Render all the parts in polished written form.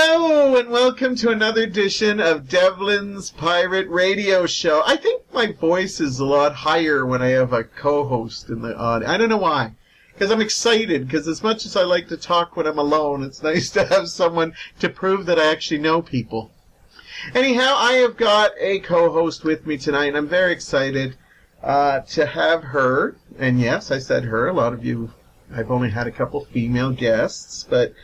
Hello and welcome to another edition of Devlin's Pirate Radio Show. I think my voice is a lot higher when I have a co-host in the audio. I don't know why. Because I'm excited, because as much as I like to talk when I'm alone, it's nice to have someone to prove that I actually know people. Anyhow, I have got a co-host with me tonight, and I'm very excited to have her. And yes, I said her. A lot of you, I've only had a couple female guests, but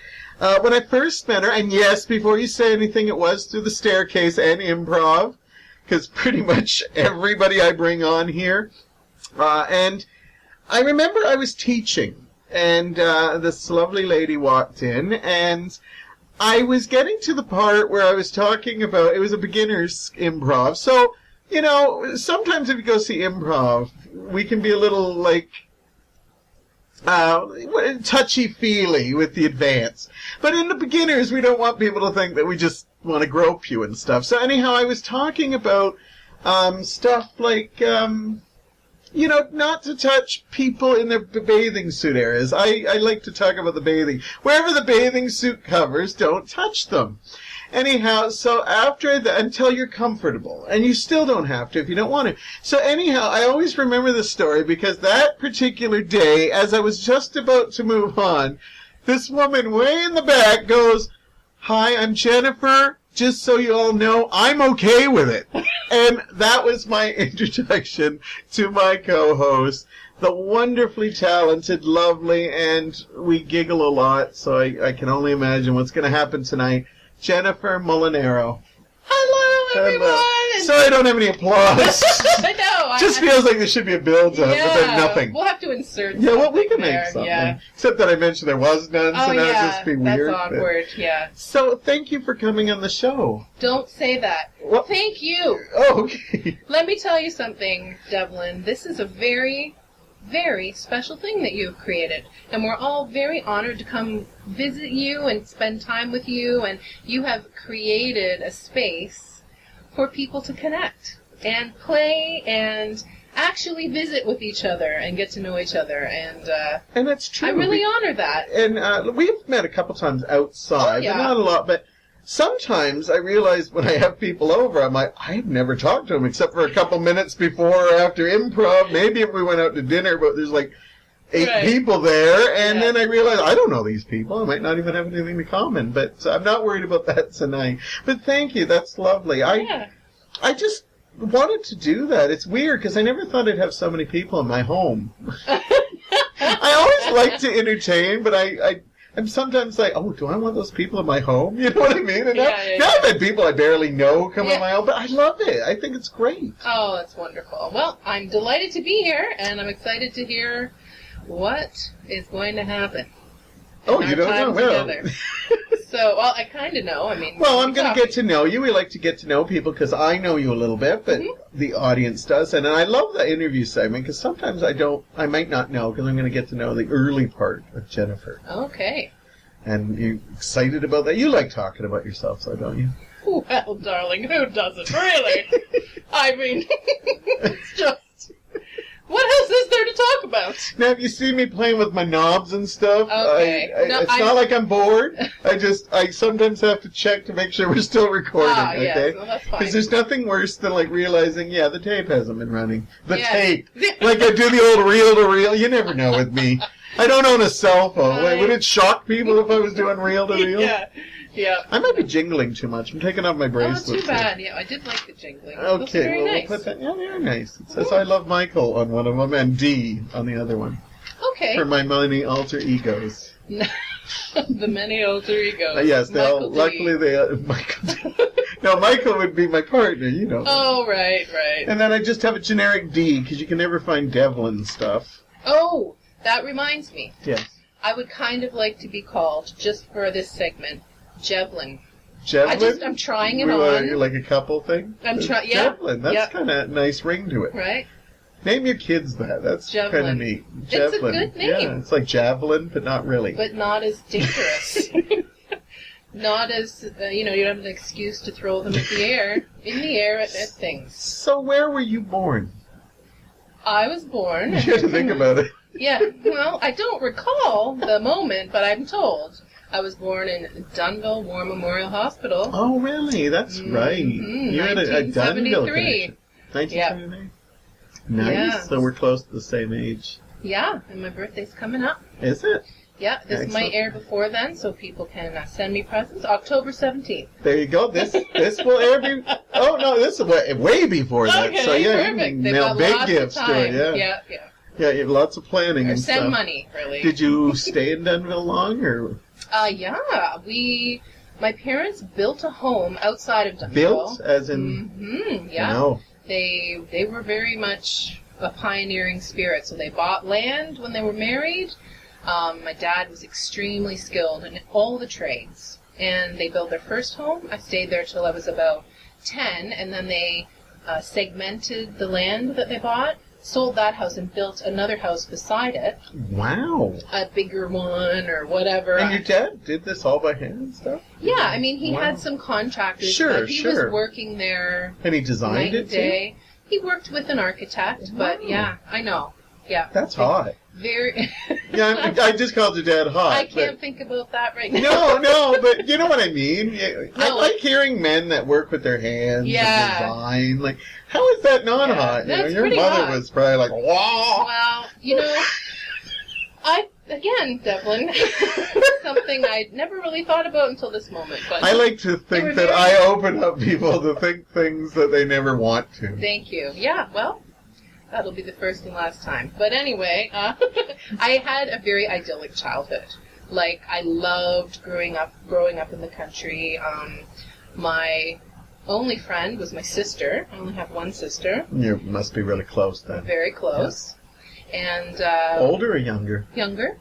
when I first met her, and yes, before you say anything, it was through the staircase and improv, because pretty much everybody I bring on here. And I remember I was teaching, and this lovely lady walked in, and I was getting to the part where I was talking about, it was a beginner's improv. So, you know, sometimes if you go see improv, we can be a little, like, touchy-feely with the advance. But in the beginners, we don't want people to think that we just want to grope you and stuff. So anyhow, I was talking about stuff like, you know, not to touch people in their bathing suit areas. I like to talk about the bathing. Wherever the bathing suit covers, don't touch them. Anyhow, so after that, until you're comfortable. And you still don't have to if you don't want to. So anyhow, I always remember this story because that particular day, as I was just about to move on, this woman way in the back goes, "Hi, I'm Jennifer. Just so you all know, I'm okay with it." And that was my introduction to my co-host, the wonderfully talented, lovely, and we giggle a lot, so I can only imagine what's going to happen tonight, Jennifer Molinaro. Hello, everyone! Hello. Sorry I don't have any applause. I know. Just feels like there should be a build-up, but then nothing. We'll have to insert something. Yeah, well, we can there. make something. Yeah. Except that I mentioned there was none, so now it'd just be weird. That's awkward, yeah. So, thank you for coming on the show. Don't say that. Well, thank you. Oh, okay. Let me tell you something, Devlin. This is a very, very special thing that you've created. And we're all very honored to come visit you and spend time with you. And you have created a space for people to connect and play and actually visit with each other and get to know each other. And that's true. I really honor that. And we've met a couple times outside, yeah. but not a lot. But sometimes I realize when I have people over, I'm like, I've never talked to them except for a couple minutes before or after improv. Maybe if we went out to dinner, but there's like 8 people there. And then I realize I don't know these people. I might not even have anything in common. But I'm not worried about that tonight. But thank you. That's lovely. I just wanted to do that. It's weird because I never thought I'd have so many people in my home. I always like to entertain, but I'm sometimes like, oh, do I want those people in my home? You know what I mean? And now I've had people I barely know come in my home, but I love it. I think it's great. Oh, that's wonderful. Well, I'm delighted to be here, and I'm excited to hear what is going to happen. Oh, you don't know? Well. So, well, I kind of know. I mean, well, I'm going to get to know you. We like to get to know people because I know you a little bit, but the audience does. And I love the interview segment because sometimes I might not know because I'm going to get to know the early part of Jennifer. Okay. And you're excited about that? You like talking about yourself, though, don't you? Well, darling, who doesn't, really? I mean, it's just... What else is there to talk about? Now, if you see me playing with my knobs and stuff, okay. It's not like I'm bored. I sometimes have to check to make sure we're still recording, okay? Yes, well, that's fine. Because there's nothing worse than, like, realizing, the tape hasn't been running. The tape. Like, I do the old reel-to-reel. You never know with me. I don't own a cell phone. Would it shock people if I was doing reel-to-reel? Yeah. I might be jingling too much. I'm taking off my bracelet. Oh, too bad. Yeah, I did like the jingling. Okay, very nice. We'll put that. Yeah, they're nice. It says I love Michael on one of them and D on the other one. Okay. For my many alter egos. The many alter egos. Yes, they all. Luckily, Michael. No, Michael would be my partner. You know. Oh, right. And then I just have a generic D because you can never find Devlin stuff. Oh, that reminds me. Yes. I would kind of like to be called, just for this segment, Devlin. Devlin? I'm trying it on. Like a couple thing? I'm trying, yeah. Devlin, that's kind of a nice ring to it. Right. Name your kids that. That's kind of neat. It's a good name. Yeah, it's like javelin, but not really. But not as dangerous. Not as, you don't have an excuse to throw them in the air at things. So where were you born? I was born. You had to think about it. Yeah, well, I don't recall the moment, but I'm told I was born in Dunville War Memorial Hospital. Oh, really? That's right. You had a Dunville 1973. connection. 1973? Nice. Yeah. So we're close to the same age. Yeah, and my birthday's coming up. Is it? Yeah, this Excellent. might air before then, so people can send me presents. October 17th. There you go. This will air be. Oh no, this is way before that. Okay, so yeah, perfect. you can They've mail got big lots gifts of to time. it. Yeah. Yeah, you have lots of planning Or and send stuff. money, really. Did you stay in Dunville long, or Yeah. My parents built a home outside of Dunville. built as in? Yeah. No. They were very much a pioneering spirit, so they bought land when they were married. My dad was extremely skilled in all the trades, and they built their first home. I stayed there till I was about 10, and then they segmented the land that they bought, sold that house, and built another house beside it. Wow. A bigger one or whatever. And your dad did this all by hand and stuff? Yeah, I mean, he Wow. had some contractors, Sure, but he sure. was working there And he designed night it and day. He worked with an architect, but Wow. yeah, I know. Yeah. That's hot. Very. Yeah, I just called your dad hot. I can't but- think about that right now. No, but you know what I mean. I No, like hearing men that work with their hands Yeah. and design. Like, how is that not Yeah, hot? that's Your pretty mother hot. was probably like, wow. Well, again, Devlin, something I never really thought about until this moment. But I like to were think that very- I open up people to think things that they never want to. Thank you. Yeah, well, that'll be the first and last time. But anyway, I had a very idyllic childhood. Like, I loved growing up in the country. My only friend was my sister. I only have one sister. You must be really close then. Very close. And Older or younger? younger.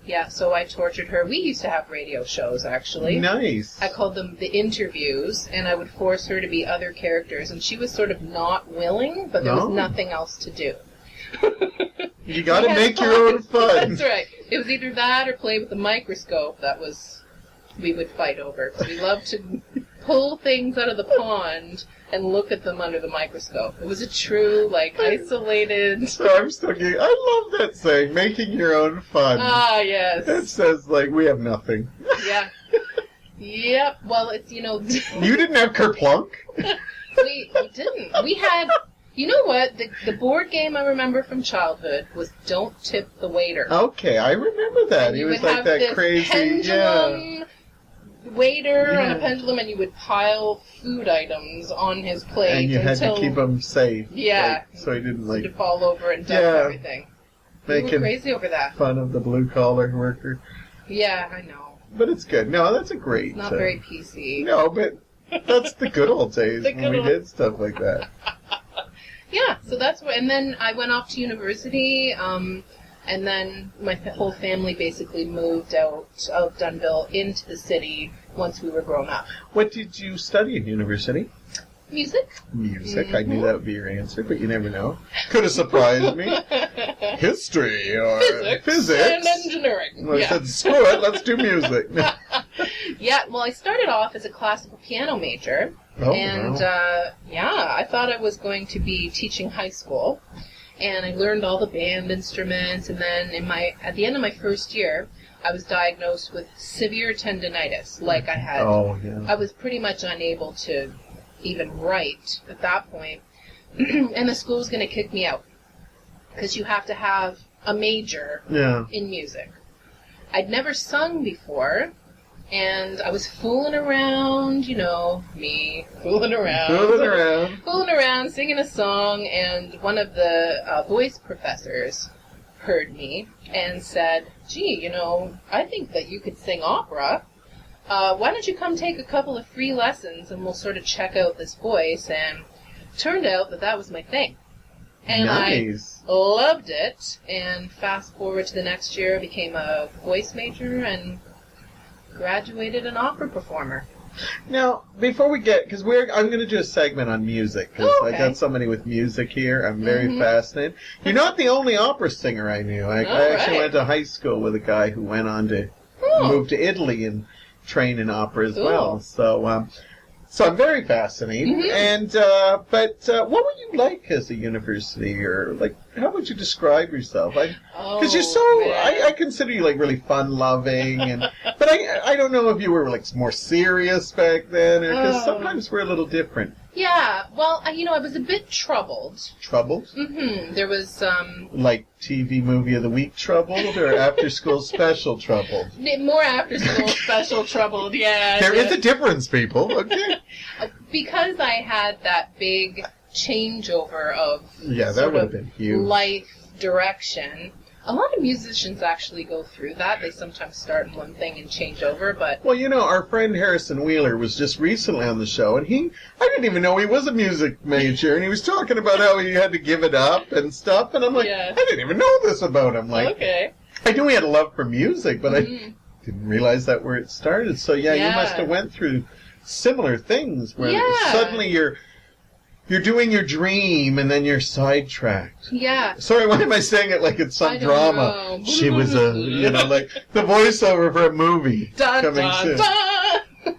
Yeah, so I tortured her. We used to have radio shows, actually. Nice. I called them the interviews, and I would force her to be other characters, and she was sort of not willing, but there was No. nothing else to do. You got to We had make your own fun. That's right. It was either that or play with the microscope. We would fight over. 'Cause we loved to pull things out of the pond and look at them under the microscope. It was a true, isolated... So I'm still getting. I love that saying, making your own fun. Ah, yes. That says, like, we have nothing. Yeah. Yep. Well, it's, You didn't have Kerplunk? we didn't. We had... You know what? The board game I remember from childhood was Don't Tip the Waiter. Okay, I remember that. He You was would like have that this crazy, pendulum waiter Yeah. and a pendulum, and you would pile food items on his plate and you had until to keep him safe. Yeah. So he didn't, to fall over and dump Yeah. everything. We make were him crazy over that. fun of the blue-collar worker. Yeah, I know. But it's good. No, that's a great... Not very PC. No, but that's the good old days The when good we old- did stuff like that. Yeah, so that's what, and then I went off to university, and then my whole family basically moved out of Dunville into the city once we were grown up. What did you study in university? Music? Music. I knew that would be your answer, but you never know. Could have surprised me. History or Physics. And engineering. Well, I Yeah. said, screw it, let's do music. Yeah, well, I started off as a classical piano major. Oh, And, wow. I thought I was going to be teaching high school. And I learned all the band instruments. And then at the end of my first year, I was diagnosed with severe tendinitis. Like I was pretty much unable to even write at that point. And the school was going to kick me out. Because you have to have a major in music. I'd never sung before. And I was fooling around, me, fooling around, singing a song, and one of the voice professors heard me and said, gee, I think that you could sing opera. Why don't you come take a couple of free lessons and we'll sort of check out this voice? And turned out that was my thing. And Nice. I loved it, and fast forward to the next year, I became a voice major and graduated an opera performer. Now, before we get, because I'm going to do a segment on music, because I got somebody with music here. I'm very fascinated. You're not the only opera singer I knew. I actually went to high school with a guy who went on to move to Italy and train in opera as well. So I'm very fascinated. And but what were you like as a university, or like how would you describe yourself? Because you're so, I consider you like really fun-loving, but I don't know if you were like more serious back then, or because sometimes we're a little different. Yeah, well, I was a bit troubled. Troubled? Mm-hmm. There was, like TV movie of the week troubled, or after school special troubled? More after school special troubled, yeah. There is a difference, people, okay? Because I had that big changeover of that would have been huge. Life direction. A lot of musicians actually go through that. They sometimes start in one thing and change over, but... Well, our friend Harrison Wheeler was just recently on the show, and I didn't even know he was a music major, and he was talking about how he had to give it up and stuff, and I'm like, I didn't even know this about him. Like, okay. I knew he had a love for music, but I didn't realize that where it started. So, you must have went through similar things where suddenly you're doing your dream, and then you're sidetracked. Yeah. Sorry, why am I saying it like it's some drama? Know. She was like the voiceover for a movie coming soon.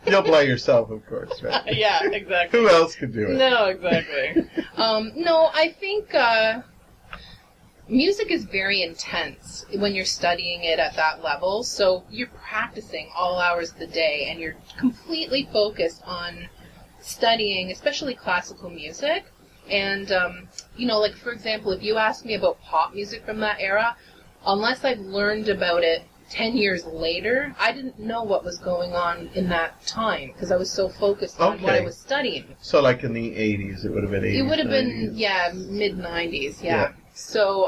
You'll play yourself, of course, right? Yeah, exactly. Who else could do it? No, exactly. No, I think music is very intense when you're studying it at that level. So you're practicing all hours of the day, and you're completely focused on studying, especially classical music. And, like, for example, if you ask me about pop music from that era, unless I've learned about it 10 years later, I didn't know what was going on in that time, because I was so focused on what I was studying. So, like, in the 80s, it would have been 80s, It would have 90s. been, mid-90s, yeah. So,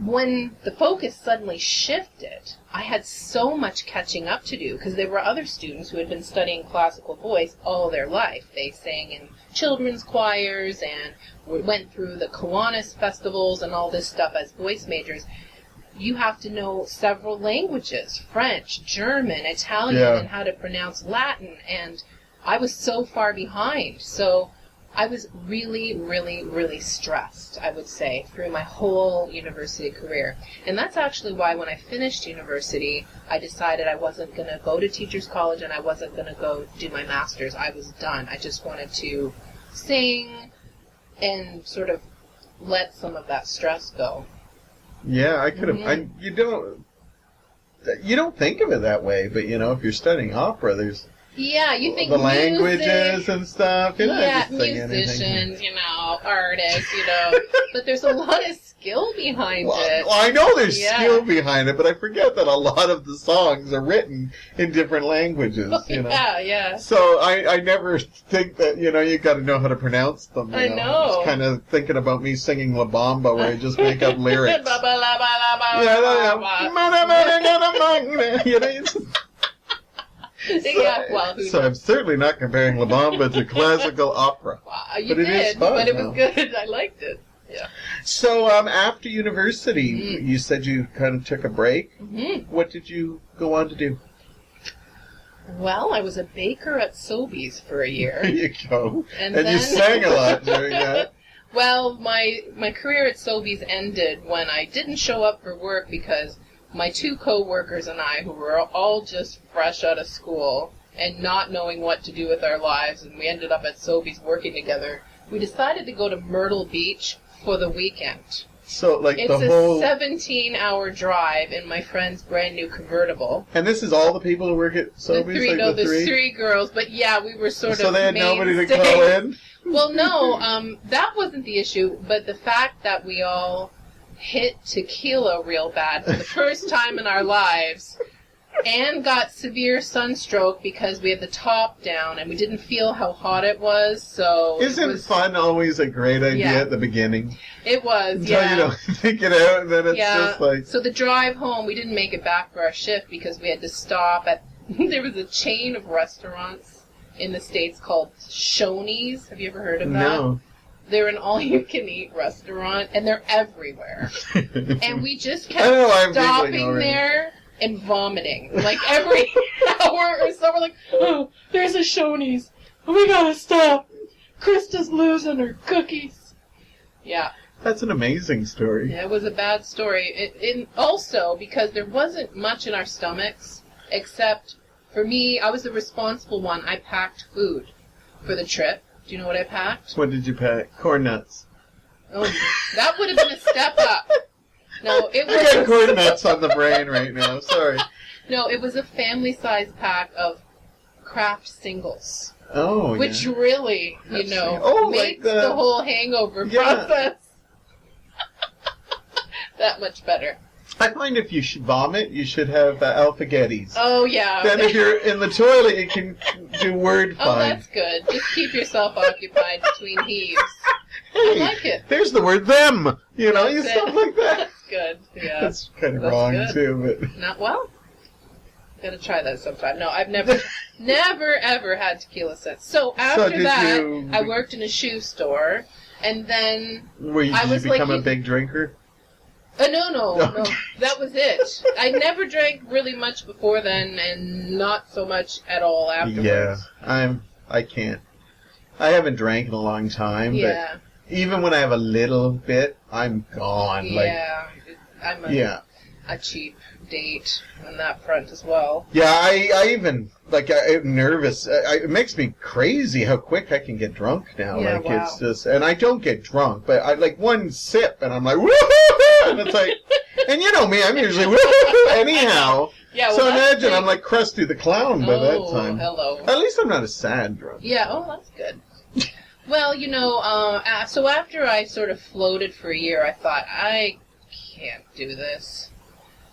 when the focus suddenly shifted, I had so much catching up to do, because there were other students who had been studying classical voice all their life. They sang in children's choirs and went through the Kiwanis festivals and all this stuff as voice majors. You have to know several languages, French, German, Italian, and how to pronounce Latin, and I was so far behind. So I was really, really, really stressed, I would say, through my whole university career. And that's actually why when I finished university, I decided I wasn't going to go to teacher's college and I wasn't going to go do my master's. I was done. I just wanted to sing and sort of let some of that stress go. Yeah, I could have... You don't think of it that way, but, if you're studying opera, there's... Yeah, you think the languages and stuff. Musicians, artists, but there's a lot of skill behind it. Well, I know there's skill behind it, but I forget that a lot of the songs are written in different languages. Yeah. So I never think that you got to know how to pronounce them. I know. It's kind of thinking about me singing La Bamba, where I just make up lyrics. So I'm certainly not comparing La Bamba to classical opera. You but did, it is fun, but it was good. I liked it. Yeah. So after university, you said you kind of took a break. Mm-hmm. What did you go on to do? Well, I was a baker at Sobeys for a year. There you go. And then... you sang a lot during that. Well, my career at Sobeys ended when I didn't show up for work because my two co-workers and I, who were all just fresh out of school and not knowing what to do with our lives, and we ended up at Sobeys working together, we decided to go to Myrtle Beach for the weekend. So, like, it's a 17-hour drive in my friend's brand new convertible. And this is all the people who work at Sobeys? There's three girls, but yeah, we were sort of So they had nobody to call in? Well, no, that wasn't the issue, but the fact that we all hit tequila real bad for the first time in our lives and got severe sunstroke because we had the top down and we didn't feel how hot it was. So Isn't fun always a great idea at the beginning? It was, Until you don't think it out, and then it's just like... So the drive home, we didn't make it back for our shift because we had to stop at... There was a chain of restaurants in the States called Shoney's. Have you ever heard of that? No. They're an all-you-can-eat restaurant, and they're everywhere. And we just kept stopping there and vomiting. Like, every hour or so, we're like, oh, there's a Shoney's. We gotta stop. Krista's losing her cookies. Yeah. That's an amazing story. Yeah, it was a bad story. Also, because there wasn't much in our stomachs, except, for me, I was the responsible one. I packed food for the trip. Do you know what I packed? What did you pack? Corn nuts. Oh, that would have been a step up. No, it was... I got cornets on the brain right now. Sorry. No, it was a family-size pack of craft singles. Oh, which yeah. really, makes like the whole hangover process that much better. I find if you should vomit, you should have alphagettis. Oh, yeah. Then if you're in the toilet, you can do word fine. Oh, that's good. Just keep yourself occupied between heaves. Hey, I like it. There's the word them. You know, That's stuff like that. That's good. Yeah. That's kind of That's wrong, good. too. But Not well. Gotta try that sometime. No, I've never, ever had tequila since. So after that, I worked in a shoe store, and then did you become a big drinker? No. That was it. I never drank really much before then, and not so much at all afterwards. Yeah, I can't. I haven't drank in a long time. Yeah. But even when I have a little bit, I'm gone. Yeah, I'm a cheap date on that front as well. Yeah, I even, I'm nervous. It makes me crazy how quick I can get drunk now. Yeah, wow. It's just, and I don't get drunk, but I one sip and I'm like, woohoo! And it's like, and you know me, I'm usually woohoo anyhow. Yeah, well, so imagine I'm like Krusty the Clown by that time. Hello. At least I'm not a sad drunk. Yeah, that's good. Well, so after I sort of floated for a year, I thought, I can't do this.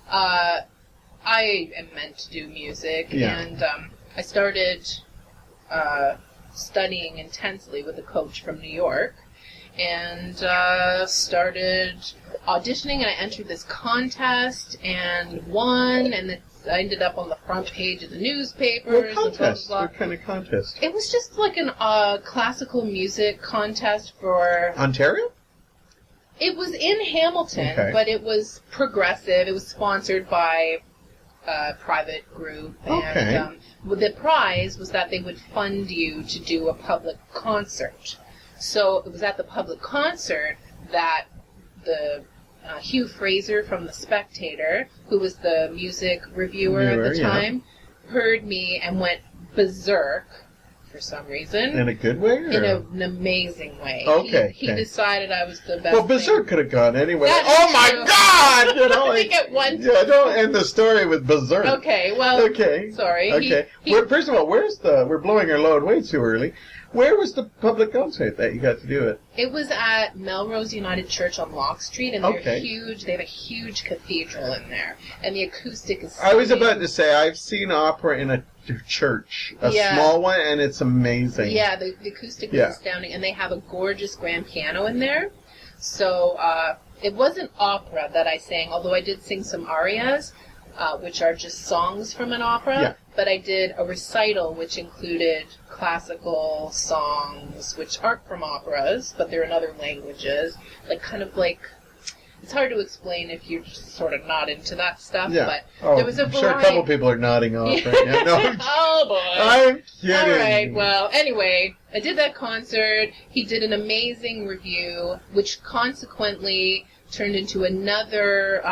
I am meant to do music, and I started studying intensely with a coach from New York, and started auditioning, and I entered this contest and won, and I ended up on the front page of the newspapers. What contest? Blah, blah, blah. What kind of contest? It was just like an classical music contest for... Ontario? It was in Hamilton, but it was progressive. It was sponsored by a private group. And the prize was that they would fund you to do a public concert. So it was at the public concert that the Hugh Fraser from The Spectator, who was the music reviewer at the time, heard me and went berserk for some reason. In a good way? Or? In an amazing way. Okay. He decided I was the best. Well, berserk could have gone anyway. That's oh my true. God! You know, I think at one time. Yeah, don't end the story with berserk. Okay, well. Okay. Sorry. Okay. First of all, we're blowing our load way too early. Where was the public concert that you got to do it? It was at Melrose United Church on Lock Street, and they're huge. They have a huge cathedral in there, and the acoustic is stunning. I was about to say, I've seen opera in a church, a small one, and it's amazing. Yeah, the acoustic is astounding, and they have a gorgeous grand piano in there. So it wasn't opera that I sang, although I did sing some arias, which are just songs from an opera. Yeah. But I did a recital, which included classical songs, which aren't from operas, but they're in other languages. It's hard to explain if you're sort of not into that stuff, but there was a variety. I'm sure a couple people are nodding off right now. No, oh, boy. I'm kidding. All right, well, anyway, I did that concert. He did an amazing review, which consequently turned into another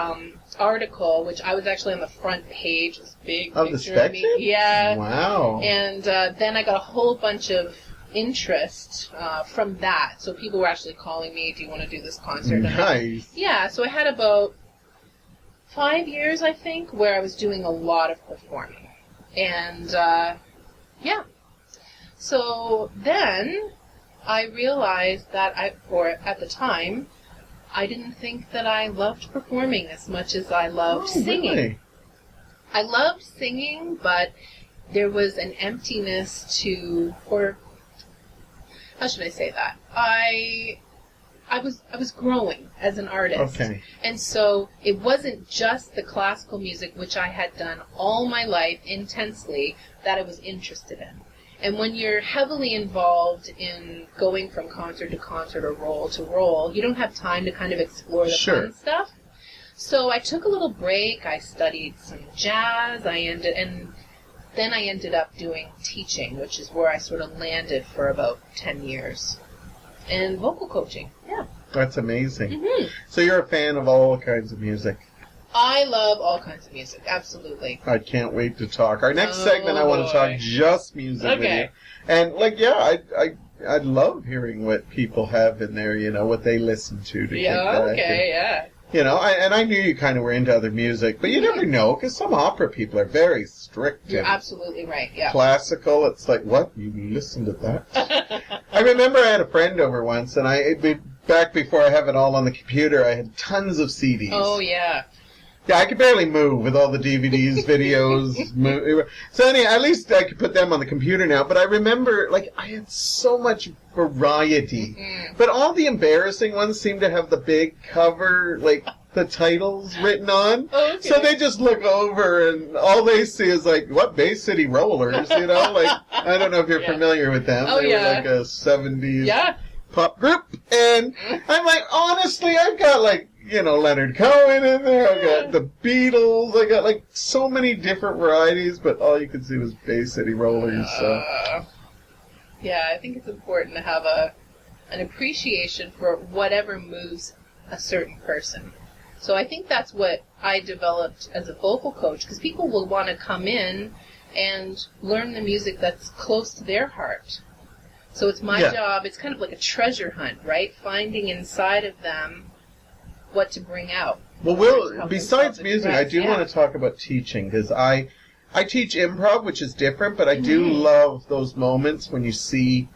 article, which I was actually on the front page. This big of picture the of me. Yeah. Wow. And then I got a whole bunch of interest from that. So people were actually calling me, do you want to do this concert? Nice. Yeah, so I had about 5 years, I think, where I was doing a lot of performing. And, So then I realized that at the time, I didn't think that I loved performing as much as I loved singing. Really? I loved singing, but there was an emptiness or how should I say that? I was growing as an artist. Okay. And so it wasn't just the classical music, which I had done all my life intensely, that I was interested in. And when you're heavily involved in going from concert to concert or role to role, you don't have time to kind of explore the fun stuff. So I took a little break. I studied some jazz. Then I ended up doing teaching, which is where I sort of landed for about 10 years. And vocal coaching, yeah. That's amazing. Mm-hmm. So you're a fan of all kinds of music. I love all kinds of music, absolutely. I can't wait to talk. Our next segment, I want to talk just music with you. And, I'd love hearing what people have in there, what they listen to kick Yeah, back. okay, yeah. I knew you kind of were into other music, but you never know, because some opera people are very strict. You're absolutely right, yeah. Classical, it's like, what? You listen to that? I remember I had a friend over once, and back before I have it all on the computer, I had tons of CDs. Oh, yeah. Yeah, I could barely move with all the DVDs, videos. So anyway, at least I could put them on the computer now. But I remember, I had so much variety. Mm-hmm. But all the embarrassing ones seem to have the big cover, the titles written on. Okay. So they just look over and all they see is what, Bay City Rollers, I don't know if you're familiar with them. Oh, they yeah. were a 70s pop group. And I'm honestly, I've got Leonard Cohen in there, I've got the Beatles, I got so many different varieties, but all you could see was Bay City Rollers, so. Yeah, I think it's important to have an appreciation for whatever moves a certain person. So I think that's what I developed as a vocal coach, because people will want to come in and learn the music that's close to their heart. So it's my job, it's kind of like a treasure hunt, right? Finding inside of them what to bring out. Well, besides music, I do want to talk about teaching, because I teach improv, which is different, but I do love those moments when you see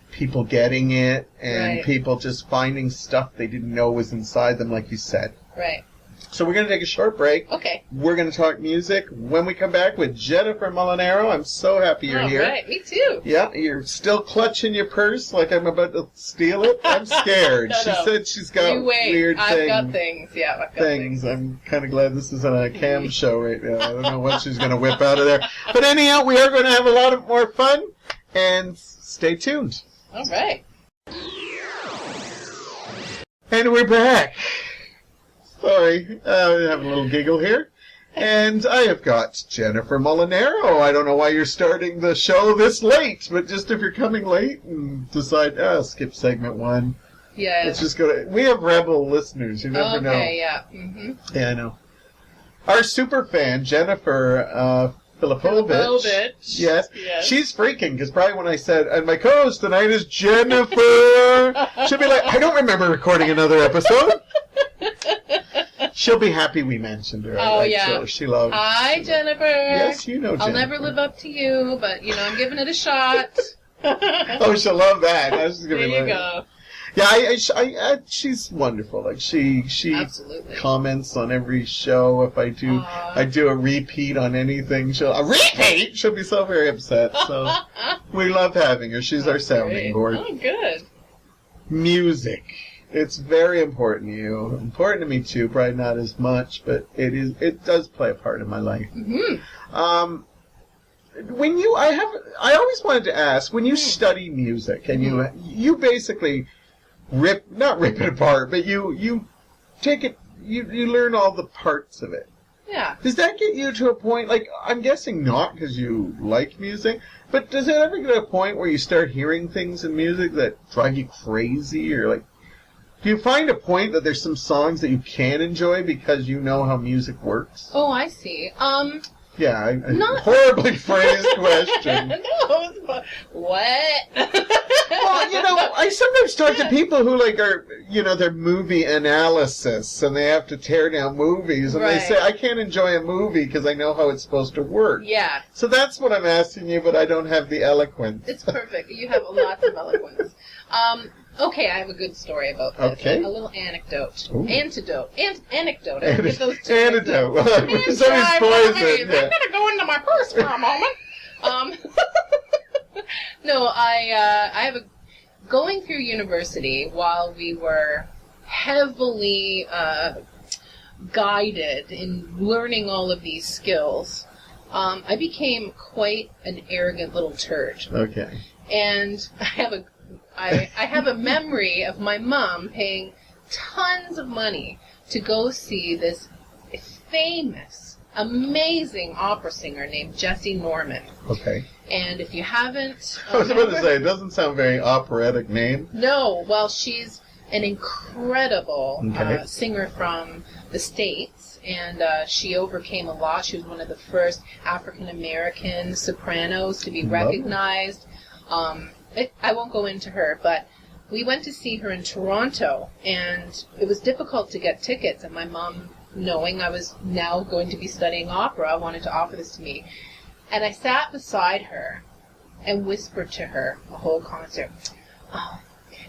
people getting it and people just finding stuff they didn't know was inside them, like you said. Right. So we're going to take a short break. Okay. We're going to talk music. When we come back with Jennifer Molinaro, I'm so happy you're here. All right, me too. Yeah, you're still clutching your purse like I'm about to steal it. I'm scared. She said she's got weird things. I've got things. Yeah, I've got things. I'm kind of glad this isn't a cam show right now. I don't know what she's going to whip out of there. But anyhow, we are going to have a lot of more fun, and stay tuned. All right. And we're back. Sorry, I have a little giggle here. And I have got Jennifer Molinaro. I don't know why you're starting the show this late, but just if you're coming late and decide, skip segment 1. Yeah. Let's just go to... We have rebel listeners. You never know. Okay, yeah. Mm-hmm. Yeah, I know. Our super fan, Jennifer Filipovich. Yes. She's freaking, because probably when I said, and my co-host tonight is Jennifer, she'll be like, I don't remember recording another episode. She'll be happy we mentioned her. Oh, yeah. So she loves. Hi, Jennifer. Yes, you know Jennifer. I'll never live up to you, but, I'm giving it a shot. Oh, she'll love that. There you go. Yeah, she's wonderful. She Absolutely. comments on every show. If I do a repeat on anything, she'll be so very upset. So we love having her. She's our sounding board. Oh, good. Music. It's very important to you. Important to me too. Probably not as much, but it does play a part in my life. Mm-hmm. I always wanted to ask, when you study music and you basically not rip it apart, but you take it, you learn all the parts of it. Yeah. Does that get you to a point, I'm guessing not because you like music, but does it ever get to a point where you start hearing things in music that drive you crazy, or do you find a point that there's some songs that you can enjoy because you know how music works? Oh, I see. Yeah, horribly phrased question. No, what? Well, I sometimes talk to people who are, they're movie analysis and they have to tear down movies and they say, I can't enjoy a movie because I know how it's supposed to work. Yeah. So that's what I'm asking you, but I don't have the eloquence. It's perfect. You have lots of eloquence. Okay, I have a good story about this. Okay. A little anecdote. Ooh. Antidote. Anecdote. I get those two. Antidote. Somebody's poison. I'm going to go into my purse for a moment. No, I have going through university while we were heavily guided in learning all of these skills, I became quite an arrogant little turd. Okay. And I have a memory of my mom paying tons of money to go see this famous, amazing opera singer named Jessie Norman. Okay. And if you haven't... I was about to say, it doesn't sound very operatic name. No, well, she's an incredible singer from the States, and she overcame a lot. She was one of the first African-American sopranos to be recognized. I won't go into her, but we went to see her in Toronto, and it was difficult to get tickets, and my mom, knowing I was now going to be studying opera, wanted to offer this to me. And I sat beside her and whispered to her the whole concert, "Oh,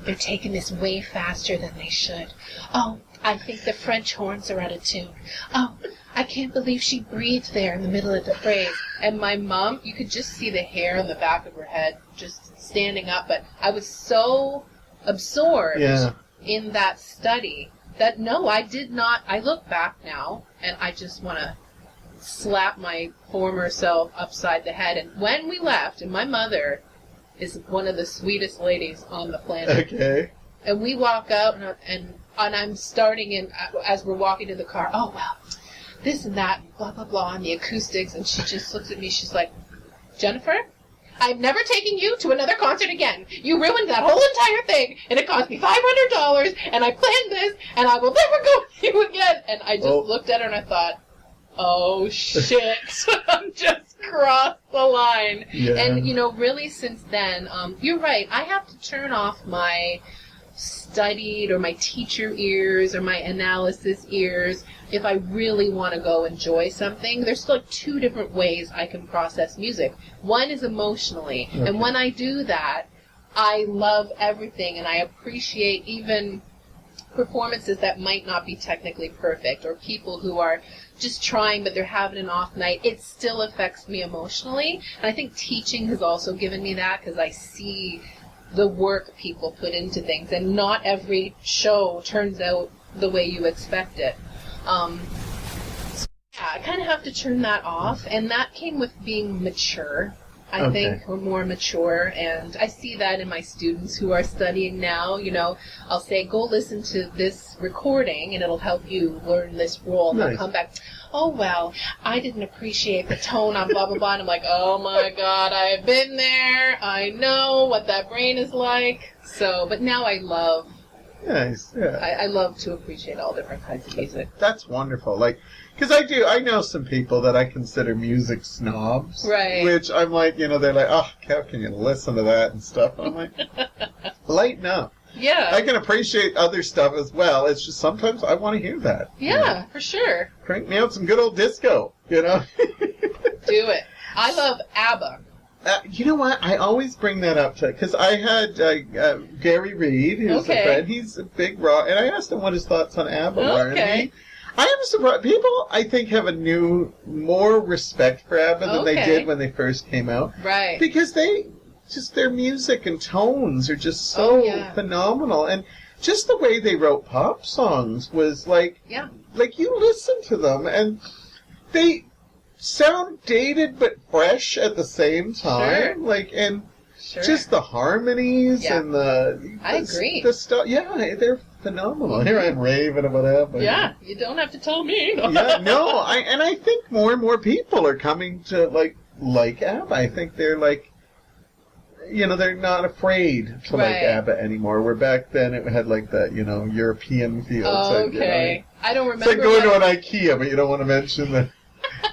they're taking this way faster than they should. Oh, I think the French horns are out of tune. Oh, I can't believe she breathed there in the middle of the phrase." And my mom, you could just see the hair on the back of her head just standing up, but I was so absorbed in that study that no, I did not. I look back now, and I just want to slap my former self upside the head. And when we left, and my mother is one of the sweetest ladies on the planet. Okay. And we walk out, and I'm starting in, as we're walking to the car, "Oh, well, this and that, blah, blah, blah, and the acoustics." And she just looks at me, she's like, "Jennifer, I'm never taking you to another concert again. You ruined that whole entire thing, and it cost me $500, and I planned this, and I will never go with you again." And I just looked at her, and I thought, oh, shit, I'm just crossed the line. Yeah. And, really since then, you're right, I have to turn off my studied or my teacher ears or my analysis ears if I really want to go enjoy something. There's like two different ways I can process music. One is emotionally, and when I do that, I love everything, and I appreciate even performances that might not be technically perfect, or people who are just trying but they're having an off night. It still affects me emotionally, and I think teaching has also given me that, because I see the work people put into things, and not every show turns out the way you expect it. So yeah, I kind of have to turn that off, and that came with being mature. I think we're more mature, and I see that in my students who are studying now. I'll say, go listen to this recording, and it'll help you learn this role. And they'll come back, "Oh, well, I didn't appreciate the tone on blah, blah, blah." And I'm like, oh, my God, I've been there. I know what that brain is like. So, but now I love... Nice, yeah. I love to appreciate all different kinds of music. That's wonderful. Because I know some people that I consider music snobs. Right. Which I'm like, they're like, "Oh, how can you listen to that and stuff?" And I'm like, lighten up. Yeah. I can appreciate other stuff as well. It's just sometimes I want to hear that. Yeah, for sure. Crank me out some good old disco, Do Do it. I love ABBA. You know what? I always bring that up because I had Gary Reed, who's a friend. He's a big rock, and I asked him what his thoughts on ABBA were. And I am surprised. People, I think, have more respect for ABBA than they did when they first came out. Right. Because their music and tones are just so phenomenal, and just the way they wrote pop songs was like you listen to them and they sound dated but fresh at the same time. Just the harmonies and I agree. The stuff. Yeah, they're phenomenal. Here I'm raving about ABBA. Yeah, you don't have to tell me. I think more and more people are coming to like ABBA. I think they're they're not afraid to like ABBA anymore. Where back then it had that, European feel. Oh, okay. I don't remember. It's like going to an IKEA, but you don't want to mention the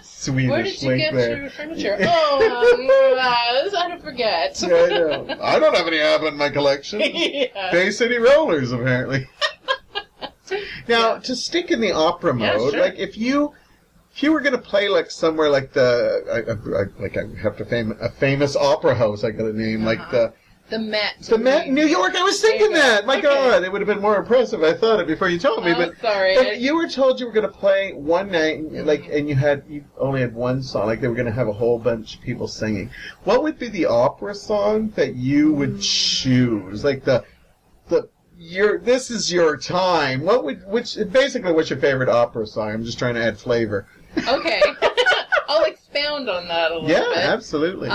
Swedish Where did you link get there. your furniture? Oh, I don't forget. Yeah, I know. I don't have any ABBA in my collection. Bay City Rollers, apparently. Now, to stick in the opera mode, if you were going to play somewhere like I have to a famous opera house, I got to name the Met. The Met in New York. I was thinking that. My God, it would have been more impressive. I thought it before you told me. But sorry. If you were told you were going to play one night, and you only had one song, they were going to have a whole bunch of people singing. What would be the opera song that you would choose? This is your time. What's your favorite opera song? I'm just trying to add flavor. Okay. I'll expound on that a little bit. Yeah, absolutely.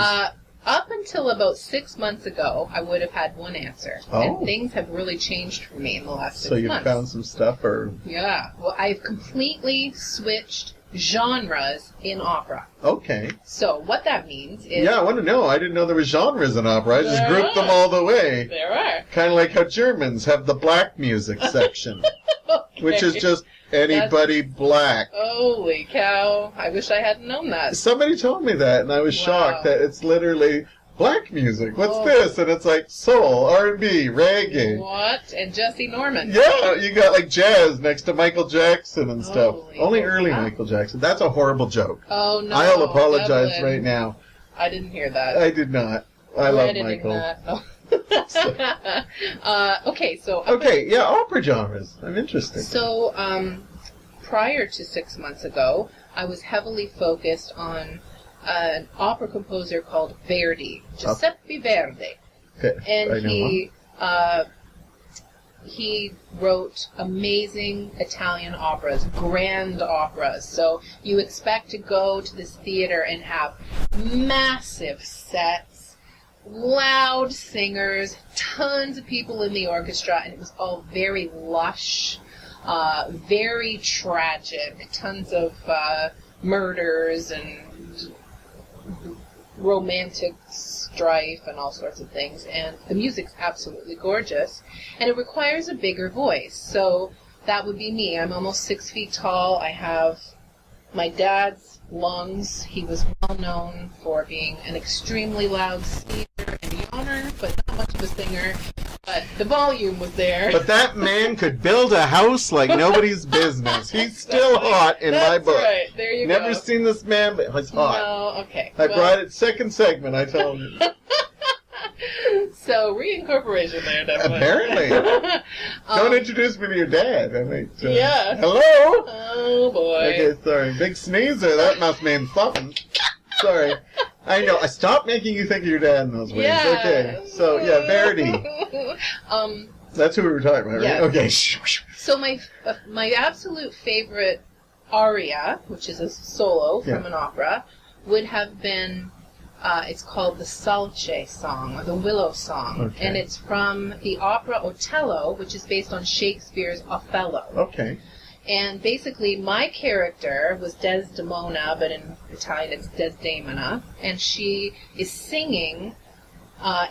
Up until about 6 months ago, I would have had one answer. Oh. And things have really changed for me in the last 6 months. So you've found some stuff, or... Yeah. Well, I've completely switched genres in opera. Okay. So what that means is... Yeah, I want to know. I didn't know there was genres in opera. I just grouped them all the way. There are. Kind of like how Germans have the black music section. Which is just anybody black. Holy cow. I wish I hadn't known that. Somebody told me that, and I was shocked that it's literally black music. What's Oh. this? And it's like soul, R&B, reggae. What? And Jesse Norman. Yeah, you got like jazz next to Michael Jackson and stuff. Holy Only crap. early Michael Jackson. That's a horrible joke. Oh, no. I'll apologize Devlin. right now. I didn't hear that. I did not. I We're love editing Michael. that. Okay, so... Okay, yeah, opera genres. I'm interested. So, prior to 6 months ago, I was heavily focused on an opera composer called Verdi, Giuseppe Verdi. Okay, And I know he wrote amazing Italian operas, grand operas. So you expect to go to this theater and have massive sets, loud singers, tons of people in the orchestra, and it was all very lush, very tragic, tons of murders and romantic strife and all sorts of things, and the music's absolutely gorgeous, and it requires a bigger voice. So that would be me. I'm almost 6 feet tall. I have my dad's lungs. He was well known for being an extremely loud speaker and yawner, but not much of a singer. But the volume was there. But that man could build a house like nobody's business. He's still hot in my book. That's right. There you Never go. seen this man, but he's hot. No, okay. I brought it second segment, I told you. So, reincorporation there, definitely. Apparently. Don't introduce me to your dad. I might, Yeah. Hello? Oh, boy. Okay, sorry. Big sneezer. That must mean something. Sorry. I know. I stopped making you think of your dad in those ways. Yeah. Okay. So, yeah, Verdi. That's who we were talking about, right? Yeah. Okay. So my absolute favorite aria, which is a solo from an opera, would have been, it's called the Salce song, or the Willow song. Okay. And it's from the opera Otello, which is based on Shakespeare's Othello. Okay. And basically, my character was Desdemona, but in Italian it's Desdemona, and she is singing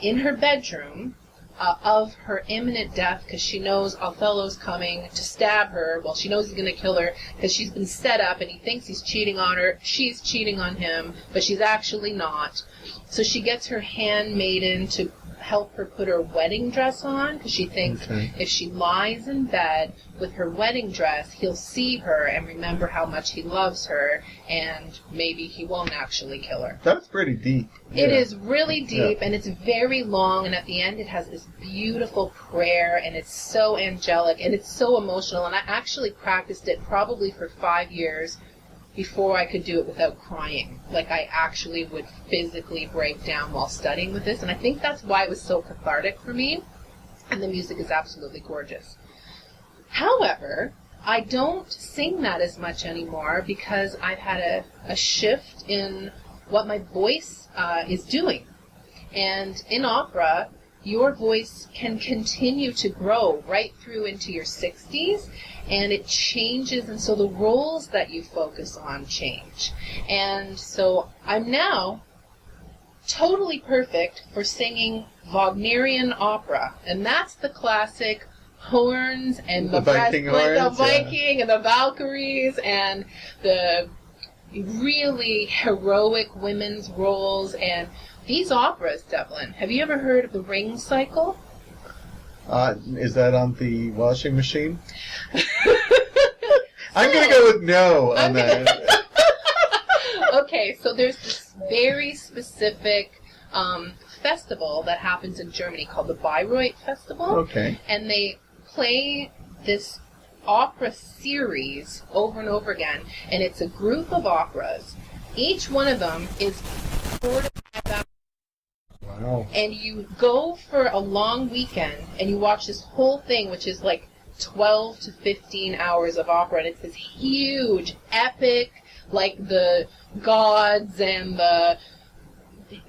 in her bedroom of her imminent death because she knows Othello's coming to stab her. Well, she knows he's going to kill her because she's been set up and he thinks he's cheating on her. She's cheating on him, but she's actually not. So she gets her handmaiden to help her put her wedding dress on because she thinks if she lies in bed with her wedding dress, he'll see her and remember how much he loves her, and maybe he won't actually kill her. That's pretty deep. It is really deep, and it's very long, and at the end it has this beautiful prayer, and it's so angelic, and it's so emotional, and I actually practiced it probably for 5 years before I could do it without crying. Like, I actually would physically break down while studying with this, and I think that's why it was so cathartic for me, and the music is absolutely gorgeous. However, I don't sing that as much anymore because I've had a shift in what my voice is doing. And in opera, your voice can continue to grow right through into your 60s, and it changes, and so the roles that you focus on change. And so I'm now totally perfect for singing Wagnerian opera, and that's the classic horns and the Viking breastplate, horns, the Viking and the Valkyries, and the really heroic women's roles. And these operas, Devlin, have you ever heard of the Ring Cycle? Is that on the washing machine? I'm going to go with no on that. Okay, so there's this very specific festival that happens in Germany called the Bayreuth Festival. Okay. And they play this opera series over and over again, and it's a group of operas. Each one of them is 4 to 5 hours. Wow. And you go for a long weekend, and you watch this whole thing, which is like 12 to 15 hours of opera, and it's this huge, epic, like the gods and the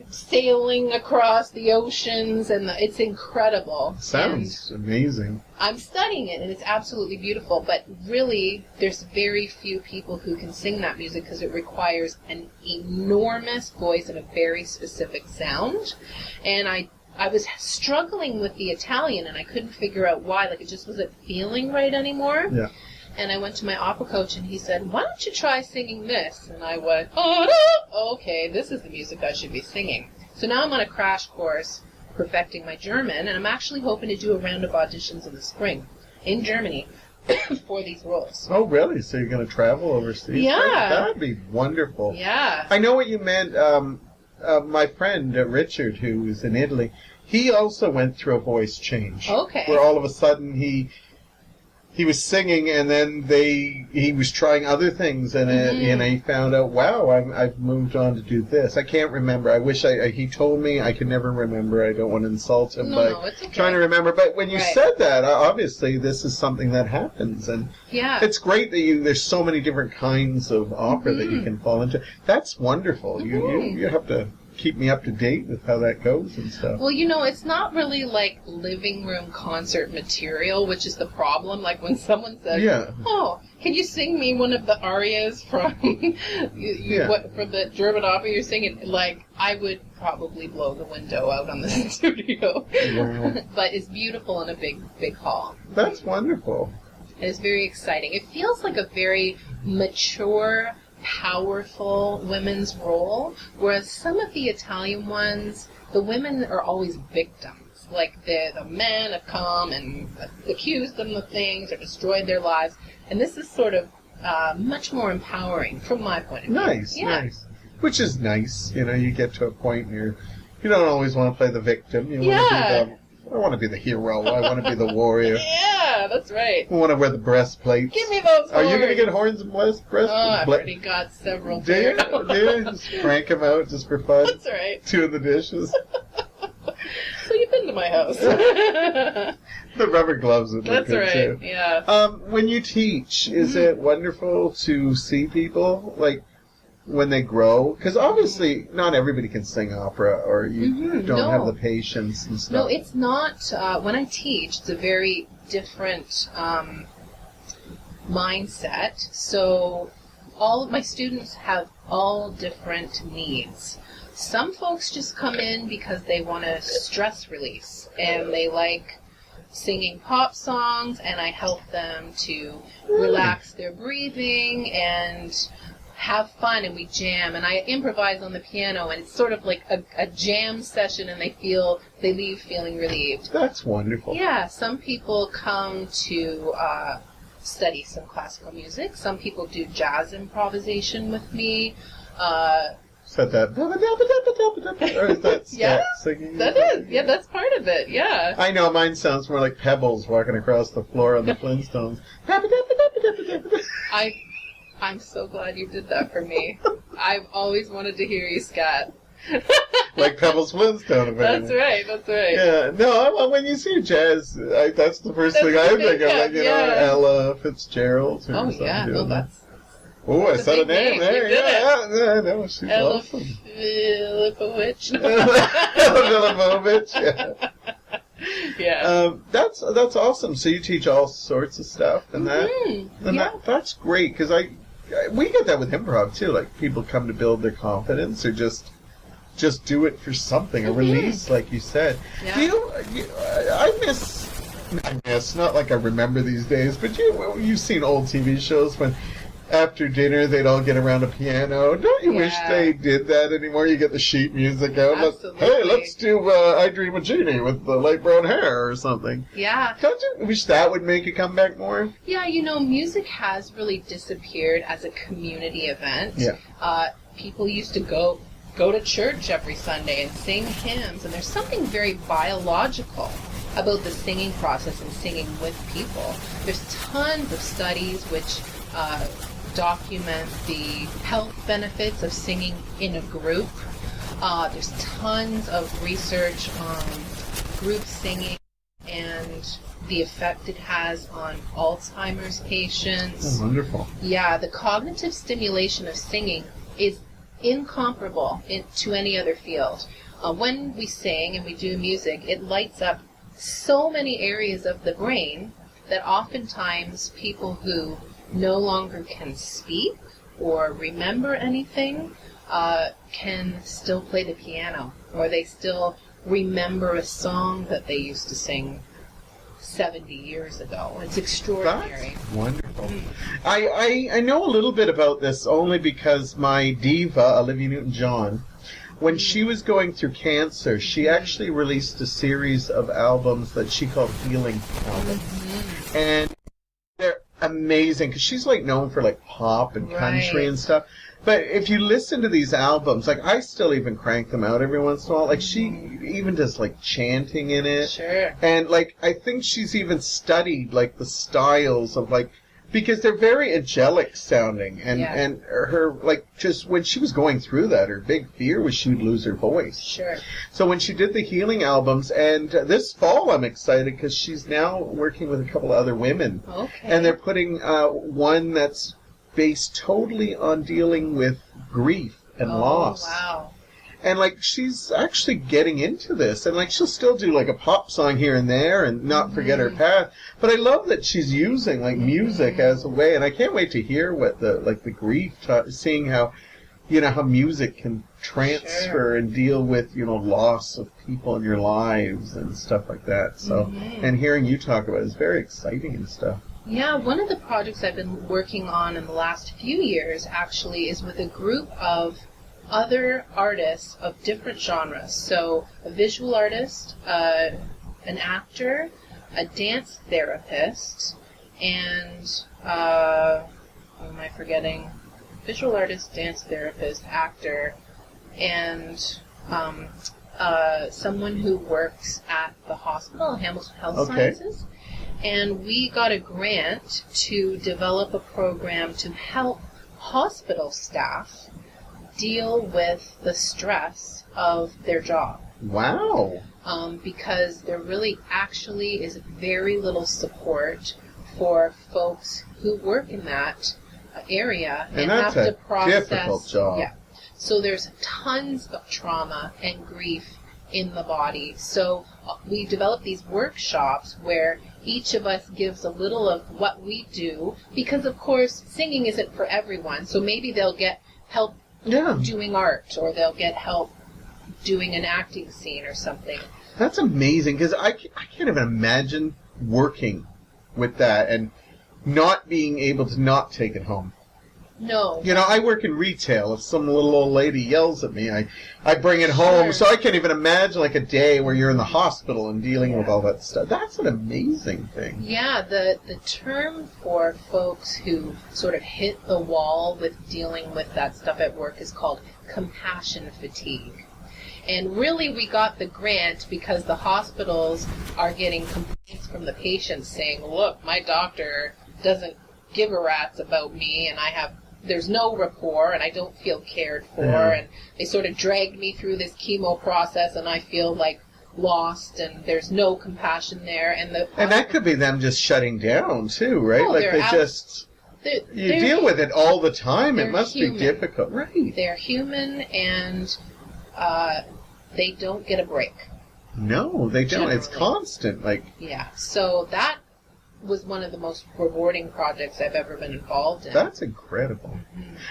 sailing across the oceans, and it's incredible. Sounds amazing. I'm studying it, and it's absolutely beautiful, but really, there's very few people who can sing that music because it requires an enormous voice and a very specific sound. And I was struggling with the Italian, and I couldn't figure out why. Like, it just wasn't feeling right anymore. Yeah. And I went to my opera coach, and he said, "Why don't you try singing this?" And I went, "Oh, no! Okay, this is the music I should be singing." So now I'm on a crash course perfecting my German, and I'm actually hoping to do a round of auditions in the spring in Germany for these roles. Oh, really? So you're going to travel overseas? Yeah. That would be wonderful. Yeah. I know what you meant. My friend, Richard, who is in Italy, he also went through a voice change. Okay. Where all of a sudden he was singing, and then he was trying other things, and he found out, wow, I've moved on to do this. I can't remember. I wish he told me. I can never remember. I don't want to insult him by it's okay. trying to remember. But when you Right. said that, obviously this is something that happens, and Yeah. it's great that there's so many different kinds of opera that you can fall into. That's wonderful. You have to keep me up to date with how that goes and stuff. Well, it's not really like living room concert material, which is the problem. Like when someone says, "Oh, can you sing me one of the arias from from the German opera you're singing?" Like I would probably blow the window out on the studio. Wow. But it's beautiful in a big hall. That's wonderful. It's very exciting. It feels like a very mature, powerful women's role, whereas some of the Italian ones, the women are always victims. Like the men have come and accused them of things or destroyed their lives, and this is sort of much more empowering from my point of view. Nice. Which is nice. You get to a point where you don't always want to play the victim. You want to be I want to be the hero. I want to be the warrior. Yeah, that's right. I want to wear the breastplates. Give me those horns. Are you going to get horns and breastplates? Oh, I've already got several. Do you? Just crank them out just for fun? That's right. Two of the dishes. So you've been to my house. The rubber gloves would look good, too. Yeah. When you teach, is it wonderful to see people, like, when they grow? Because obviously not everybody can sing opera, or you don't have the patience and stuff. No, it's not. When I teach, it's a very different mindset. So all of my students have all different needs. Some folks just come in because they want a stress release, and they like singing pop songs, and I help them to relax their breathing and have fun, and we jam, and I improvise on the piano, and it's sort of like a jam session, and they leave feeling relieved. That's wonderful. Yeah, some people come to study some classical music. Some people do jazz improvisation with me. Said that. Or is that singing? That is. Yeah, that's part of it. Yeah. I know, mine sounds more like pebbles walking across the floor on the Flintstones. I'm so glad you did that for me. I've always wanted to hear you scat. Like Pebbles Flintstone, apparently. That's right. Yeah, no, when you see jazz, that's the first thing I think of, like, Ella Fitzgerald or something. Oh, yeah, no, that's... Oh, I said a name there. Yeah, no, she's Ella awesome. Filipovich. Ella Filipovich, yeah. Yeah. That's awesome. So you teach all sorts of stuff, and that's great, because we get that with improv too. Like, people come to build their confidence, or just do it for something, a release, like you said. Yeah. I miss, not like I remember these days, but you've seen old TV shows when after dinner they'd all get around a piano. Don't you wish they did that anymore? You get the sheet music out. Absolutely. Let's do I Dream of Jeannie with the light brown hair or something. Yeah. Don't you wish that would make it come back more? Yeah, music has really disappeared as a community event. Yeah. People used to go to church every Sunday and sing hymns, and there's something very biological about the singing process and singing with people. There's tons of studies which document the health benefits of singing in a group. There's tons of research on group singing and the effect it has on Alzheimer's patients. Oh, wonderful. Yeah, the cognitive stimulation of singing is incomparable to any other field. When we sing and we do music, it lights up so many areas of the brain that oftentimes people who no longer can speak or remember anything can still play the piano, or they still remember a song that they used to sing 70 years ago. It's extraordinary. That's wonderful. I know a little bit about this only because my diva, Olivia Newton-John, When she was going through cancer, she actually released a series of albums that she called healing albums. And they're amazing because she's like known for like pop and country and stuff. But if you listen to these albums, like I still even crank them out every once in a while. Like she even does like chanting in it. Sure. And like I think she's even studied like the styles of like, because they're very angelic sounding, and her, like, just when she was going through that, her big fear was she would lose her voice. Sure. So when she did the healing albums, and this fall I'm excited because she's now working with a couple of other women. Okay. And they're putting one that's based totally on dealing with grief and loss. Wow. And, like, she's actually getting into this. And, like, she'll still do, like, a pop song here and there and not forget her path. But I love that she's using, like, music as a way. And I can't wait to hear what the grief, seeing how, you know, how music can transfer and deal with, you know, loss of people in your lives and stuff like that. So, and hearing you talk about it is very exciting and stuff. Yeah, one of the projects I've been working on in the last few years, actually, is with a group of other artists of different genres. So a visual artist, an actor, a dance therapist, and what am I forgetting? Visual artist, dance therapist, actor, and someone who works at the hospital, Hamilton Health Sciences. And we got a grant to develop a program to help hospital staff deal with the stress of their job. Wow. Because there really actually is very little support for folks who work in that area and have to process. Difficult job. Yeah. So there's tons of trauma and grief in the body. So we develop these workshops where each of us gives a little of what we do, because of course singing isn't for everyone. So maybe they'll get help doing art, or they'll get help doing an acting scene or something. That's amazing, because I can't even imagine working with that and not being able to not take it home. No. You know, I work in retail. If some little old lady yells at me, I bring it home. So I can't even imagine like a day where you're in the hospital and dealing with all that stuff. That's an amazing thing. Yeah, the term for folks who sort of hit the wall with dealing with that stuff at work is called compassion fatigue. And really we got the grant because the hospitals are getting complaints from the patients saying, look, my doctor doesn't give a rat's about me, and there's no rapport, and I don't feel cared for, and they sort of dragged me through this chemo process, and I feel like lost, and there's no compassion there, and that could be them just shutting down too, right? Oh, like you deal with it all the time. It must be difficult, right? They're human, and they don't get a break. No, they don't. Generally. It's constant, So that was one of the most rewarding projects I've ever been involved in. That's incredible.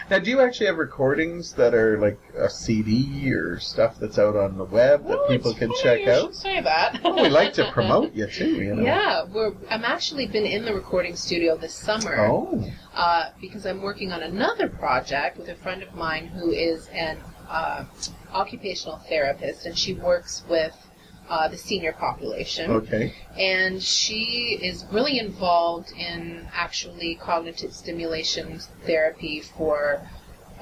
Now, do you actually have recordings that are like a CD or stuff that's out on the web that people can check out? You should say that. We like to promote you too, you know. Yeah, I'm actually been in the recording studio this summer. Because I'm working on another project with a friend of mine who is an occupational therapist, and she works with the senior population. Okay. And she is really involved in actually cognitive stimulation therapy for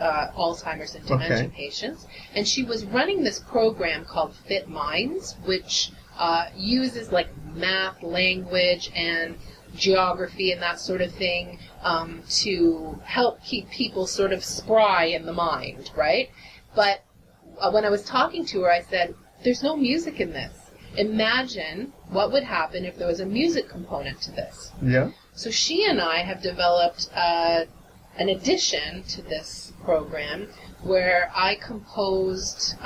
Alzheimer's and dementia patients. And she was running this program called Fit Minds, which uses like math, language, and geography and that sort of thing to help keep people sort of spry in the mind, right? But when I was talking to her, I said, there's no music in this. Imagine what would happen if there was a music component to this. Yeah. So she and I have developed an addition to this program where I composed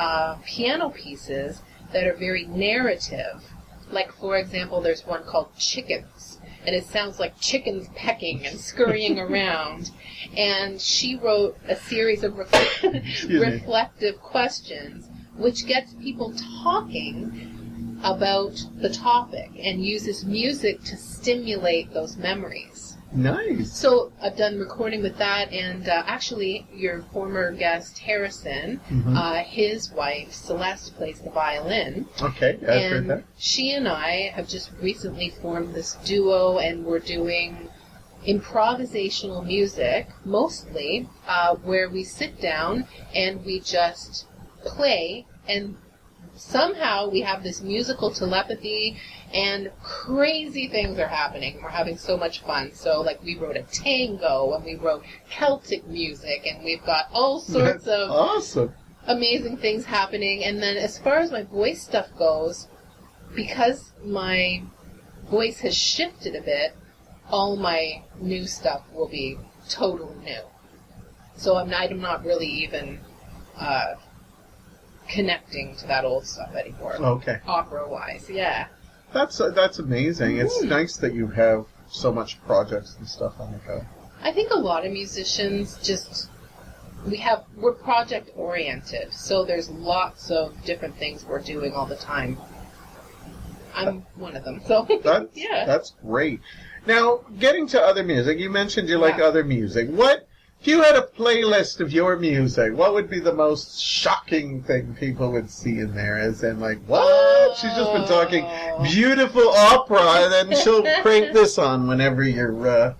piano pieces that are very narrative. Like, for example, there's one called Chickens, and it sounds like chickens pecking and scurrying around. And she wrote a series of reflective questions which gets people talking about the topic and uses music to stimulate those memories. Nice. So I've done recording with that, and actually your former guest Harrison, his wife Celeste plays the violin. Okay, I've heard that. She and I have just recently formed this duo, and we're doing improvisational music, mostly, where we sit down and we just play, and somehow we have this musical telepathy, and crazy things are happening. We're having so much fun. So, like, we wrote a tango, and we wrote Celtic music, and we've got all sorts of awesome, amazing things happening. And then as far as my voice stuff goes, because my voice has shifted a bit, all my new stuff will be totally new. So I'm not really even connecting to that old stuff anymore. Okay. Opera-wise, yeah. That's amazing. It's nice that you have so much projects and stuff on the go. I think a lot of musicians just we're project oriented, so there's lots of different things we're doing all the time. I'm one of them. So that's great. Now, getting to other music, you mentioned you like other music. What, if you had a playlist of your music, what would be the most shocking thing people would see in there? As in, like, what? She's just been talking beautiful opera, and then she'll crank this on whenever you're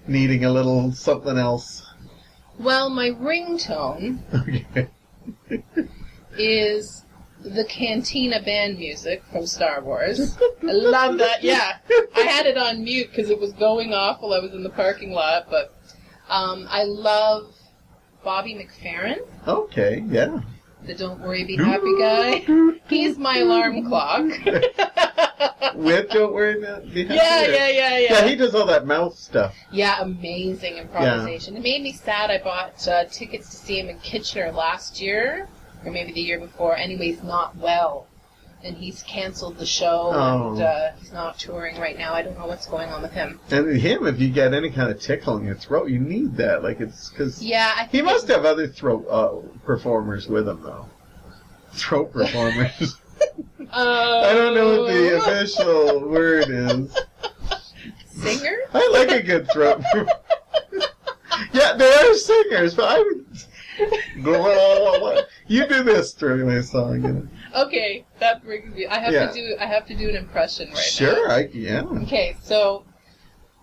needing a little something else. Well, my ringtone is the Cantina band music from Star Wars. I love that. Yeah, I had it on mute because it was going off while I was in the parking lot. But I love Bobby McFerrin. Okay, yeah. The Don't Worry, Be Happy guy. He's my alarm clock. With Don't Worry, Be Happy. Yeah. Yeah, he does all that mouth stuff. Yeah, amazing improvisation. Yeah. It made me sad. I bought tickets to see him in Kitchener last year, or maybe the year before. Anyway, he's not well, and he's canceled the show, and he's not touring right now. I don't know what's going on with him. And him, if you get any kind of tickle in your throat, you need that. Like, it's because he must have other throat performers with him, though. Throat performers. I don't know what the official word is. Singer? I like a good throat performer. Yeah, there are singers, but I would... You do this during my song. You know? Okay, that brings me. I have to do an impression right now. Sure, Okay, so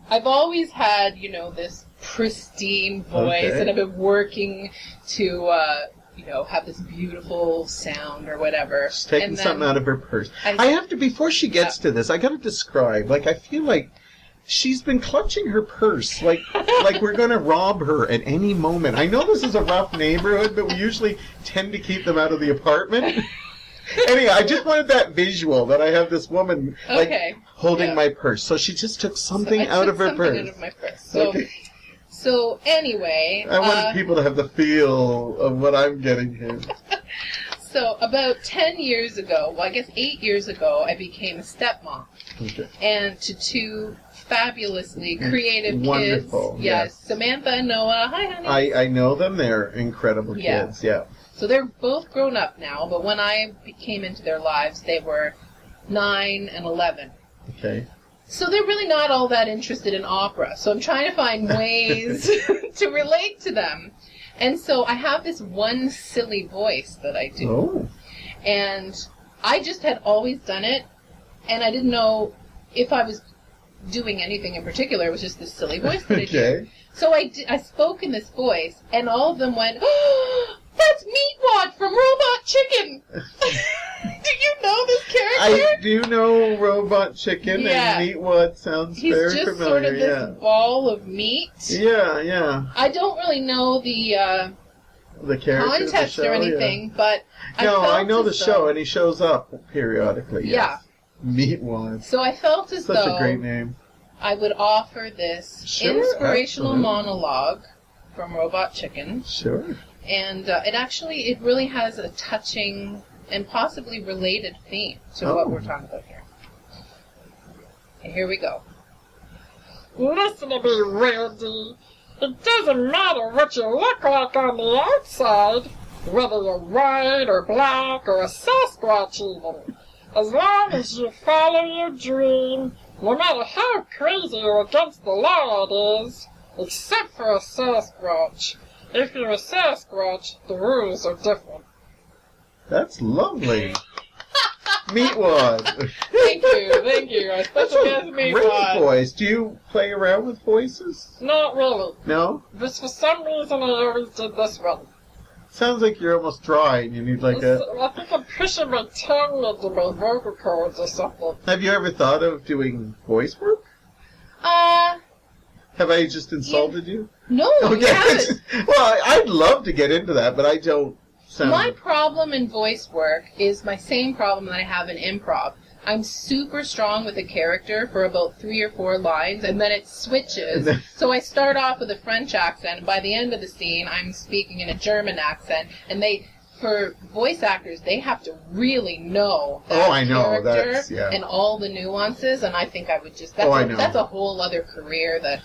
I've always had this pristine voice, and I've been working to have this beautiful sound or whatever. She's taking something out of her purse. I have to, before she gets to this, I got to describe. Like, I feel like she's been clutching her purse, like we're going to rob her at any moment. I know this is a rough neighborhood, but we usually tend to keep them out of the apartment. Anyway, I just wanted that visual that I have this woman holding my purse. So she just took something out of her purse. Out of my purse. So anyway, I want people to have the feel of what I'm getting here. So about 10 years ago, well, I guess 8 years ago, I became a stepmom. Okay. And to two fabulously creative kids. Wonderful. Yes. Samantha and Noah. Hi, honey. I know them. They're incredible kids. Yeah. So they're both grown up now, but when I came into their lives, they were 9 and 11. Okay. So they're really not all that interested in opera. So I'm trying to find ways to relate to them. And so I have this one silly voice that I do. Oh. And I just had always done it, and I didn't know if I was doing anything in particular. It was just this silly voice that I do. So I spoke in this voice, and all of them went, "Oh, that's Meatwad from Robot Chicken." Do you know this character? I do know Robot Chicken, and Meatwad sounds very familiar. He's just sort of this ball of meat. Yeah. I don't really know the context or anything, but I know the show, and he shows up periodically. Yeah. Yes. Meatwad. So I felt as though such a great name. I would offer this inspirational monologue from Robot Chicken. Sure. And it really has a touching and possibly related theme to what we're talking about here. And here we go. Listen to me, Randy. It doesn't matter what you look like on the outside, whether you're white or black or a Sasquatch even. As long as you follow your dream, no matter how crazy or against the law it is, except for a Sasquatch. If you're a Sasquatch, the rules are different. That's lovely. Meatwad. Thank you. Our special guest Great Meatwad. voice. Do you play around with voices? Not really. No? But for some reason I always did this one. Sounds like you're almost dry and you need like a... I think I'm pushing my tongue into my vocal cords or something. Have you ever thought of doing voice work? Have I just insulted you? No, you haven't. Well, I'd love to get into that, but I don't sound... My problem in voice work is my same problem that I have in improv. I'm super strong with a character for about 3 or 4 lines, and then it switches. So I start off with a French accent, and by the end of the scene, I'm speaking in a German accent. And for voice actors, they have to really know that character and all the nuances, and I think I would just... That's a whole other career that...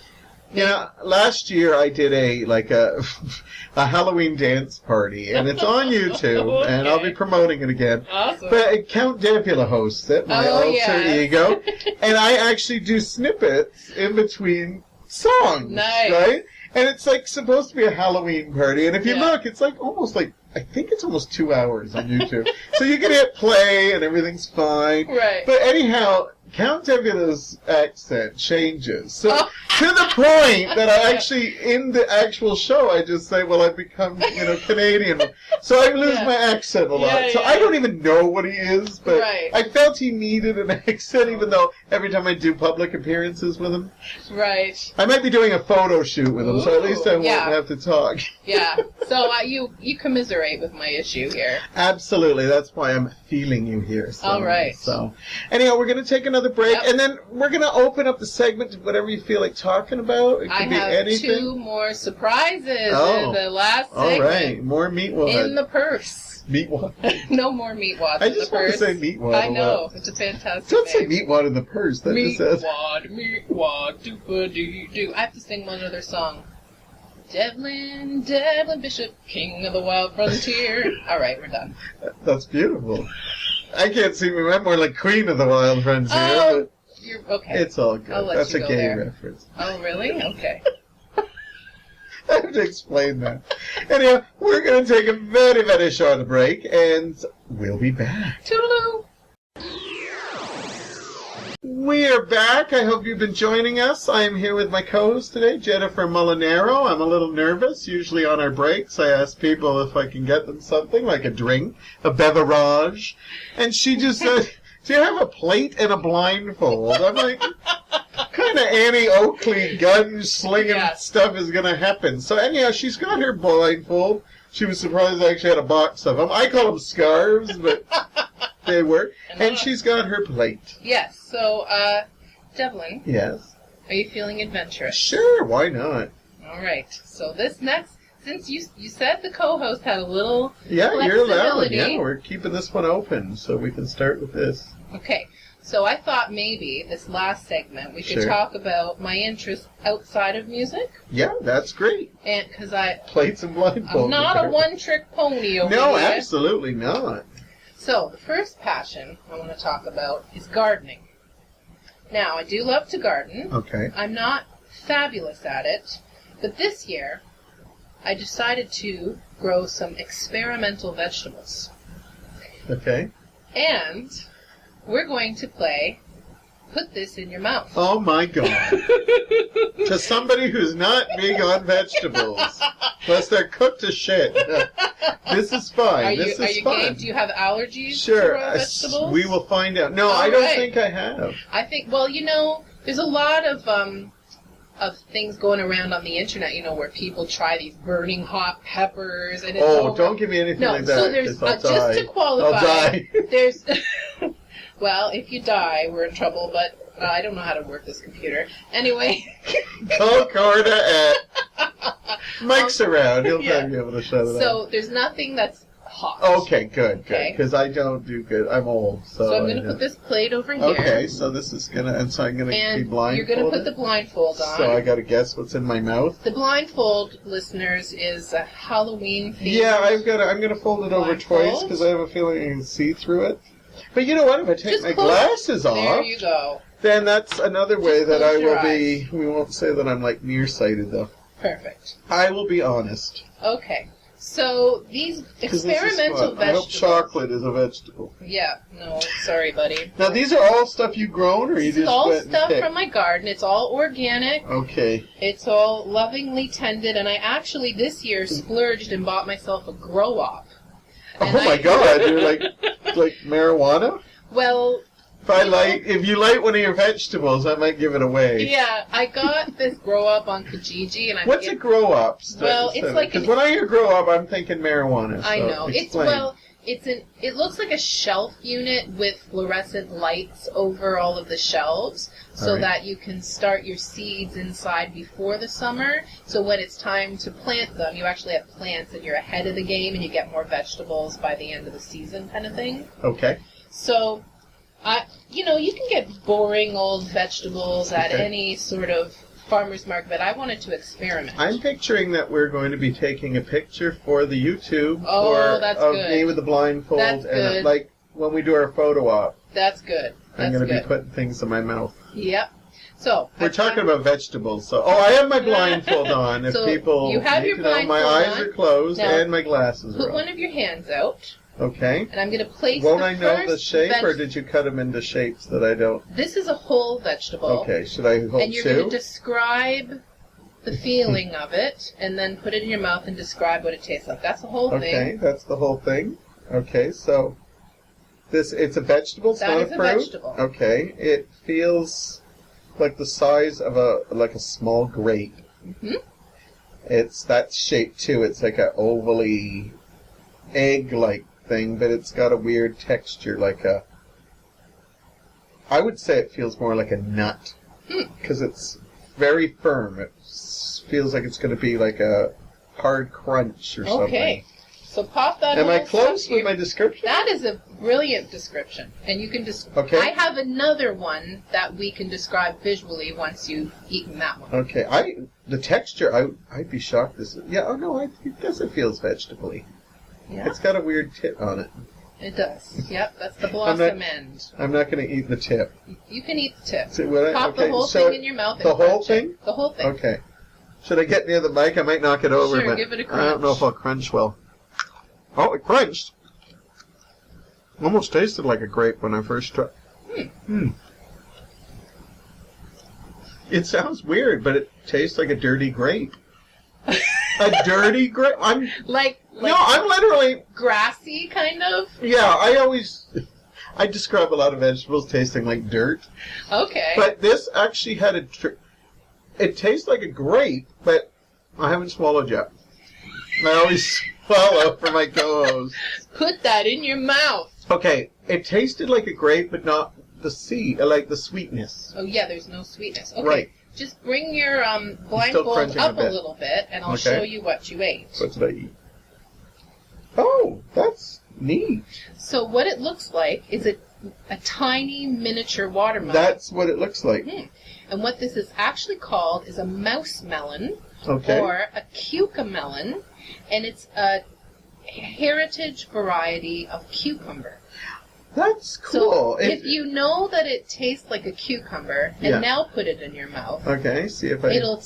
Yeah, last year I did a Halloween dance party, and it's on YouTube, Okay. and I'll be promoting it again. Awesome. But Count Devlin hosts it, my alter ego, and I actually do snippets in between songs, Nice. right? And it's like supposed to be a Halloween party, and if you look, it's like almost like, I think it's almost 2 hours on YouTube. So you can hit play, and everything's fine. Right. But anyhow, Count Devlin's accent changes. So to the point that I actually, in the actual show, I just say, well, I've become, Canadian. So I lose my accent a lot. So I don't even know what he is, but I felt he needed an accent, even though every time I do public appearances with him. Right. I might be doing a photo shoot with him, so at least I won't have to talk. Yeah. So you commiserate with my issue here. Absolutely. That's why I'm feeling you here. So, all right. So, anyhow, we're going to take another break, and then we're going to open up the segment to whatever you feel like talking about. It could be anything. I have 2 more surprises in the last segment. All right. More meatwad. In the purse. Meatwad. No more meatwad I in the just want purse. to say meatwad. I know. It's a fantastic Don't name. say meatwad in the purse. That just says... Meatwad, doo-ba-doo-doo. I have to sing one other song. Devlin Bishop, king of the wild frontier. All right, we're done. That's beautiful. I can't see me. I'm more like Queen of the Wild Frontier. Oh, you're okay. It's all good. I'll let That's you a go gay there. reference. Oh, really? Okay. I have to explain that. Anyhow, we're going to take a very, very short break, and we'll be back. Toodaloo! We're back. I hope you've been joining us. I am here with my co-host today, Jennifer Molinaro. I'm a little nervous. Usually on our breaks, I ask people if I can get them something, like a drink, a beverage. And she just said, do you have a plate and a blindfold? I'm like, what kind of Annie Oakley gun-slinging stuff is going to happen? So anyhow, she's got her blindfold. She was surprised I actually had a box of them. I call them scarves, but they work. And she's got her plate. Yes. So, Devlin. Yes. Are you feeling adventurous? Sure, why not? All right. So this next, since you said the co-host had a little you're allowed. Yeah, we're keeping this one open, so we can start with this. Okay. So I thought maybe this last segment we could talk about my interests outside of music. Yeah, that's great. And because plates and blindfold. I'm not a one-trick pony over here. No, absolutely not. So the first passion I want to talk about is gardening. Now, I do love to garden. Okay. I'm not fabulous at it, but this year I decided to grow some experimental vegetables. Okay. And we're going to play Put This in Your Mouth. Oh my God. To somebody who's not big on vegetables, plus they're cooked to shit. This is fine. This is fun. Game? Do you have allergies to vegetables? We will find out. No, I don't think I have. I think, well, there's a lot of things going around on the internet, where people try these burning hot peppers. And it's don't give me anything like that. So there's, just to qualify, I'll die. There's, well, if you die, we're in trouble, but I don't know how to work this computer. Anyway. Call Corda at Mike's around. He'll probably be able to shut it up. So there's nothing that's hot. Okay, good. Because I don't do good. I'm old. So I'm going to put this plate over here. Okay, so this is going to... And so I'm going to be blindfolded. You're going to put the blindfold on. So I got to guess what's in my mouth. The blindfold, listeners, is a Halloween themed. Yeah, I'm going to fold it over twice because I have a feeling I can see through it. But you know what? If I take Just my close- glasses There off, you go. then that's another way Just that I close your will be. We won't say that I'm like nearsighted though. Perfect. I will be honest. Okay. So these 'Cause this is experimental fun. I hope vegetables. chocolate is a vegetable. Yeah. No. Sorry, buddy. Now these are all stuff you've grown, or you This is just all went and stuff picked? from my garden. It's all organic. Okay. It's all lovingly tended, and I actually this year splurged and bought myself a grow-op. Oh And my God! You're like marijuana. Well, If you light one of your vegetables, I might give it away. yeah, I got this grow-up on Kijiji, and What's a grow up? Well, it's like because an- when I hear grow up, I'm thinking marijuana. I so know. explain. It looks like a shelf unit with fluorescent lights over all of the shelves so Alright. that you can start your seeds inside before the summer. So when it's time to plant them, you actually have plants and you're ahead of the game and you get more vegetables by the end of the season kind of thing. Okay. So, you can get boring old vegetables at Okay. any sort of farmer's market, but I wanted to experiment. I'm picturing that we're going to be taking a picture for the YouTube that's of good. me with the blindfold, That's and good. like when we do our photo op, That's good. I'm That's going to be good. putting things in my mouth. Yep. So We're talking about vegetables, so I have my blindfold on. If So, people you have need your to know, my blindfold eyes on. are closed Now, and my glasses put are one on. of your hands out, Okay. and I'm going to place Won't the I know the first shape, or did you cut them into shapes that I don't? This is a whole vegetable. Okay. Should I hold And you're two? going to describe the feeling of it, and then put it in your mouth and describe what it tastes like. That's the whole Okay, thing. that's the whole thing. Okay, so it's a vegetable, it's That not is a a fruit. vegetable. Okay, it feels like the size of a small grape. Mhm. It's that shape too. It's like a ovally egg-like thing, but it's got a weird texture, I would say it feels more like a nut because it's very firm. It feels like it's going to be like a hard crunch or something. Okay. So pop that Am I little close stuff with here. my description? That is a brilliant description, and you can just. Okay. I have another one that we can describe visually once you've eaten that one. Okay, the texture, I'd be shocked. It does. It feels vegetable-y. Yeah, It's got a weird tip on it. it does. Yep, that's the blossom end. I'm not going to eat the tip. You can eat the tip. So would I? Pop Okay, the whole so thing in your mouth. the and whole crunch it. thing? The whole thing. Okay. Should I get near the mic? I might knock it over, Sure, but give it a I don't know crunch. if I'll crunch well. Oh, it crunched. Almost tasted like a grape when I first tried. It sounds weird, but it tastes like a dirty grape. A dirty grape? Like No, I'm literally... grassy kind of. Yeah, I describe a lot of vegetables tasting like dirt. Okay. But this actually had it tastes like a grape, but I haven't swallowed yet. I always swallow for my co-host. Put that in your mouth. Okay, it tasted like a grape, but not the like the sweetness. Oh yeah, there's no sweetness. Okay. Right. Just bring your blindfold crunching up a bit. little bit, and I'll Okay. show you what you ate. What did I eat? Oh, that's neat. So what it looks like is a tiny miniature watermelon. That's what it looks like. And what this is actually called is a mouse melon Okay. or a cucamelon, and it's a heritage variety of cucumber. That's cool. So if you know that it tastes like a cucumber, and Yeah. now put it in your mouth, Okay, see if I... it'll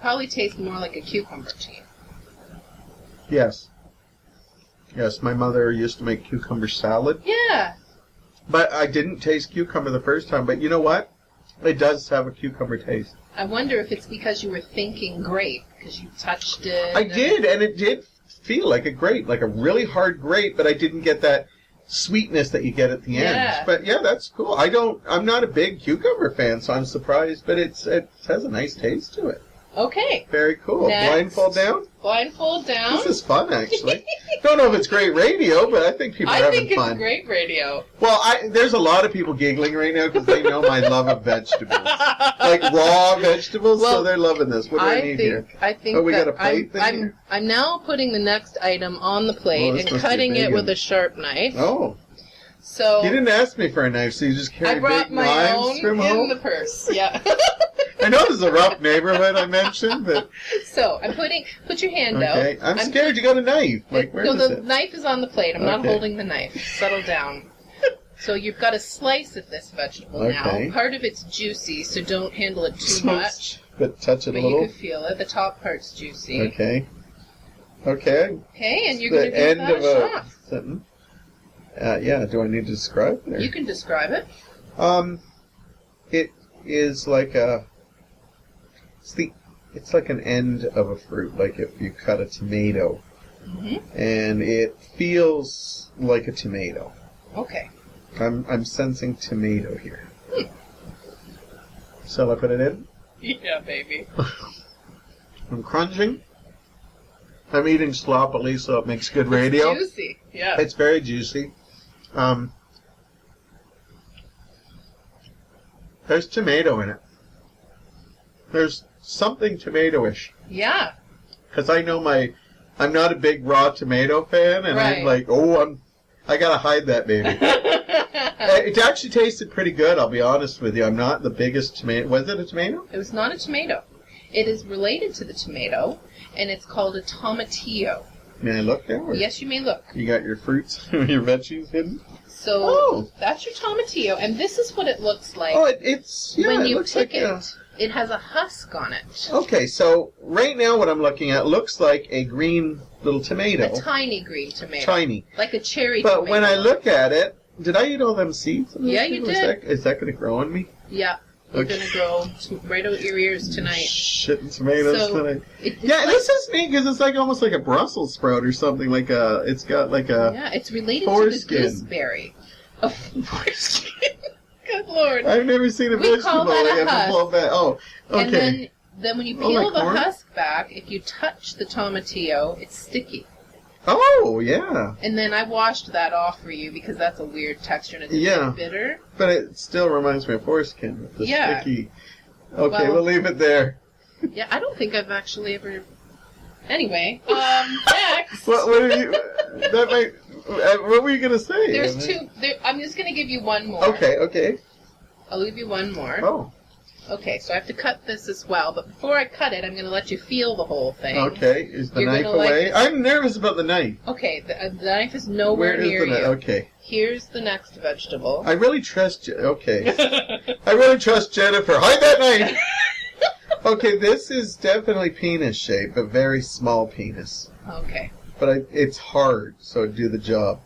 probably taste more like a cucumber to you. Yes. Yes, my mother used to make cucumber salad. Yeah. But I didn't taste cucumber the first time. But you know what? It does have a cucumber taste. I wonder if it's because you were thinking grape, because you touched it. I did, and it did feel like a grape, like a really hard grape, but I didn't get that sweetness that you get at the Yeah. end. But yeah, that's cool. I'm not a big cucumber fan, so I'm surprised, but it has a nice taste to it. Okay. Very cool. Next. Blindfold down? Blindfold down. This is fun, actually. Don't know if it's great radio, but I think people are I having think it's fun. great radio. Well, there's a lot of people giggling right now because they know my love of vegetables. Like raw vegetables, so Well, they're loving this. What do I need here? I think Oh, we that got a plate thing here? I'm now putting the next item on the plate Oh, this and must be cutting big it with one. a sharp knife. Oh, So you didn't ask me for a knife, so you just I carry brought big my knives own from in home? the purse. Yeah. I know this is a rough neighborhood I mentioned, but So I'm put your hand okay. out. I'm scared you got a knife. Like, where no, is the it? knife is on the plate. I'm not Okay. holding the knife. Settle down. So you've got a slice of this vegetable Okay. now. Part of it's juicy, so don't handle it too much. But touch it a But little. you can feel it. The top part's juicy. Okay. Okay. Okay, and you're The going to give end that of a a shot. sentence. Yeah. Do I need to describe it? Or? You can describe it. It is like a. It's like an end of a fruit, like if you cut a tomato, and it feels like a tomato. Okay. I'm sensing tomato here. Shall I put it in? Yeah, baby. I'm crunching. I'm eating sloppily, so it makes good radio. It's juicy. Yeah. It's very juicy. There's tomato in it. There's something tomato-ish. Yeah. Because I know I'm not a big raw tomato fan, and Right. I'm like, I gotta hide that baby. It actually tasted pretty good, I'll be honest with you. I'm not the biggest tomato. Was it a tomato? It was not a tomato. It is related to the tomato, and it's called a tomatillo. May I look there? Or Yes, you may look. You got your fruits, your veggies hidden? So Oh. that's your tomatillo, and this is what it looks like Oh, when it you looks pick like it. It has a husk on it. Okay, so right now what I'm looking at looks like a green little tomato. A tiny green tomato. Tiny. Like a cherry But tomato. when I look at it, did I eat all them seeds? Yeah, you did. Is that going to grow on me? Yeah. You're Okay. going to grow right out your ears tonight. Shitting tomatoes So, tonight. It's Yeah, like, this is neat because it's like almost like a Brussels sprout or something. It's got like a. yeah, it's related foreskin. to the gooseberry. Oh, foreskin. Good Lord. I've never seen a We vegetable call that like a have a full back. Oh, okay. And then when you Oh, peel like the corn? husk back, if you touch the tomatillo, it's sticky. Oh, yeah. And then I washed that off for you because that's a weird texture and it's a Yeah. bit bitter. But it still reminds me of foreskin with the Yeah. sticky. Okay, Well- we'll leave it there. Yeah, I don't think I've actually ever. Anyway, next. What are you? That might. What were you gonna say? There's two. I'm just going to give you one more. Okay. I'll give you one more. Oh, Okay, so I have to cut this as well, but before I cut it, I'm going to let you feel the whole thing. okay. Is the You're knife gonna like away? it. I'm nervous about the knife. Okay, the knife is nowhere Where is near the you. knife? Okay. Here's the next vegetable. I really trust you. Okay. I really trust Jennifer. Hide that knife. Okay, this is definitely penis shape, but very small penis. Okay. But it's hard, so it'd do the job.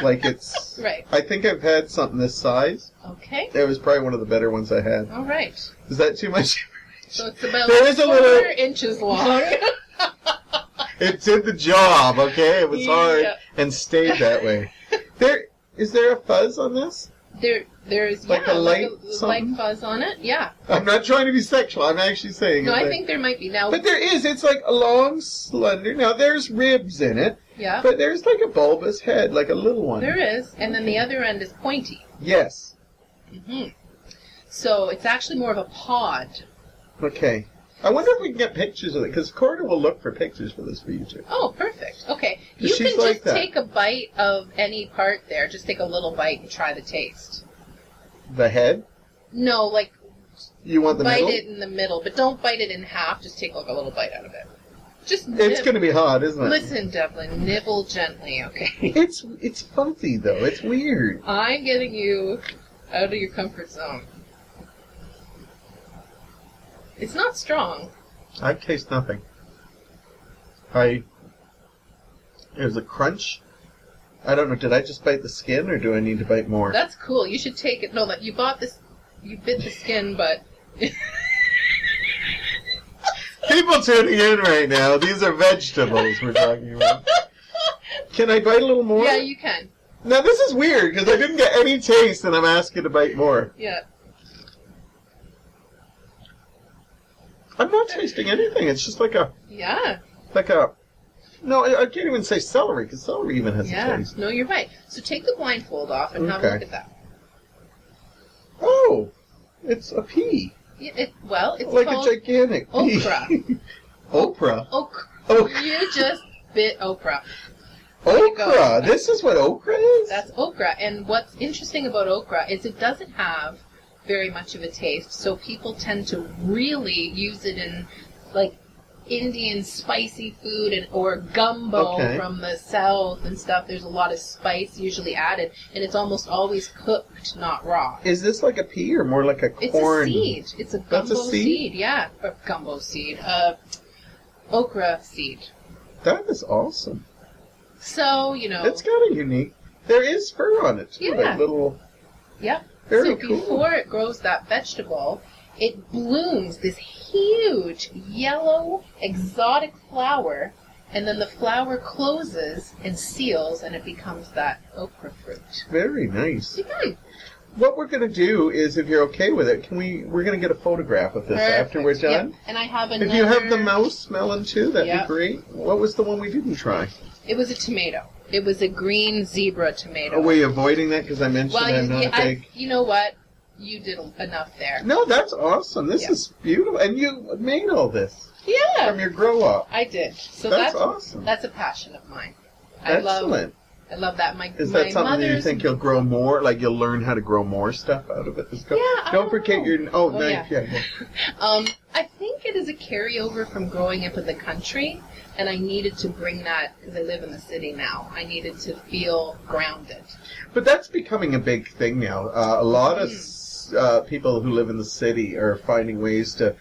Like it's. Right. I think I've had something this size. Okay. It was probably one of the better ones I had. All right. Is that too much? So it's about There is a 4 little- inches long. It did the job, okay? It was hard Yeah. and stayed that way. Is there a fuzz on this? There's Like yeah, a light like a something? light fuzz on it. Yeah. I'm not trying to be sexual. I'm actually saying. No, it's I like- think there might be now. But there is. It's like a long, slender. Now there's ribs in it, Yeah. but there's like a bulbous head, like a little one. There is, and then the other end is pointy. Yes. Hmm. So it's actually more of a pod. Okay. I wonder if we can get pictures of it, because Corda will look for pictures for this for you too. Oh, perfect. Okay. But You she's can like just that. take a bite of any part there. Just take a little bite and try the taste. The head? No, like You want the bite middle? it in the middle, but don't bite it in half. Just take like a little bite out of it. Just It's going to be hot, isn't it? Listen, Devlin, nibble gently, okay? It's fuzzy though. It's weird. I'm getting you out of your comfort zone. It's not strong. I taste nothing. There's a crunch. I don't know. Did I just bite the skin, or do I need to bite more? That's cool. You should take it. No, that you bought this. You bit the skin, but People tuning in right now. These are vegetables we're talking about. Can I bite a little more? yeah, you can. Now this is weird because I didn't get any taste, and I'm asking to bite more. Yeah. I'm not tasting anything. It's just like a. Yeah. No, I can't even say celery because celery even has a Yeah. taste. No, you're right. So take the blindfold off and have a Okay. look at that. Oh, it's a pea. Yeah, it's Like called a gigantic pea. okra. Okra. Okra. Okra. You just bit okra. you go. Okra. This is what okra is? That's okra. And what's interesting about okra is it doesn't have very much of a taste, so people tend to really use it in, like, Indian spicy food or gumbo Okay. from the south and stuff. There's a lot of spice usually added, and it's almost always cooked, not raw. Is this like a pea or more like a It's corn? a seed. It's a That's gumbo a seed? yeah. Or gumbo seed. Okra seed. That is awesome. So, you know. It's got a unique. There is fur on it too. Yeah. Like little. Yep. Very So cool. before it grows that vegetable, it blooms this huge yellow exotic flower, and then the flower closes and seals, and it becomes that okra fruit. Very nice. Mhm. What we're gonna do is, if you're okay with it, we're gonna get a photograph of this after we're Perfect. done. Yep. And I have another. If you have the mouse melon too, that'd Yep. be great. What was the one we didn't try? It was a tomato. It was a green zebra tomato. Oh, were you avoiding that because I mentioned well, I'm not a big... you know what? You did enough there. No, that's awesome. This Yeah. is beautiful. And you made all this from Yeah, your grow-up. I did. So That's awesome. That's a passion of mine. Excellent. I love that. Is my that something that you mother's- think you'll grow more? Like you'll learn how to grow more stuff out of it? Yeah, I Don't don't forget know. your... Oh, Oh, knife. yeah. Yeah. I think it is a carryover from growing up in the country, and I needed to bring that because I live in the city now. I needed to feel grounded. But that's becoming a big thing now. A lot of people who live in the city are finding ways to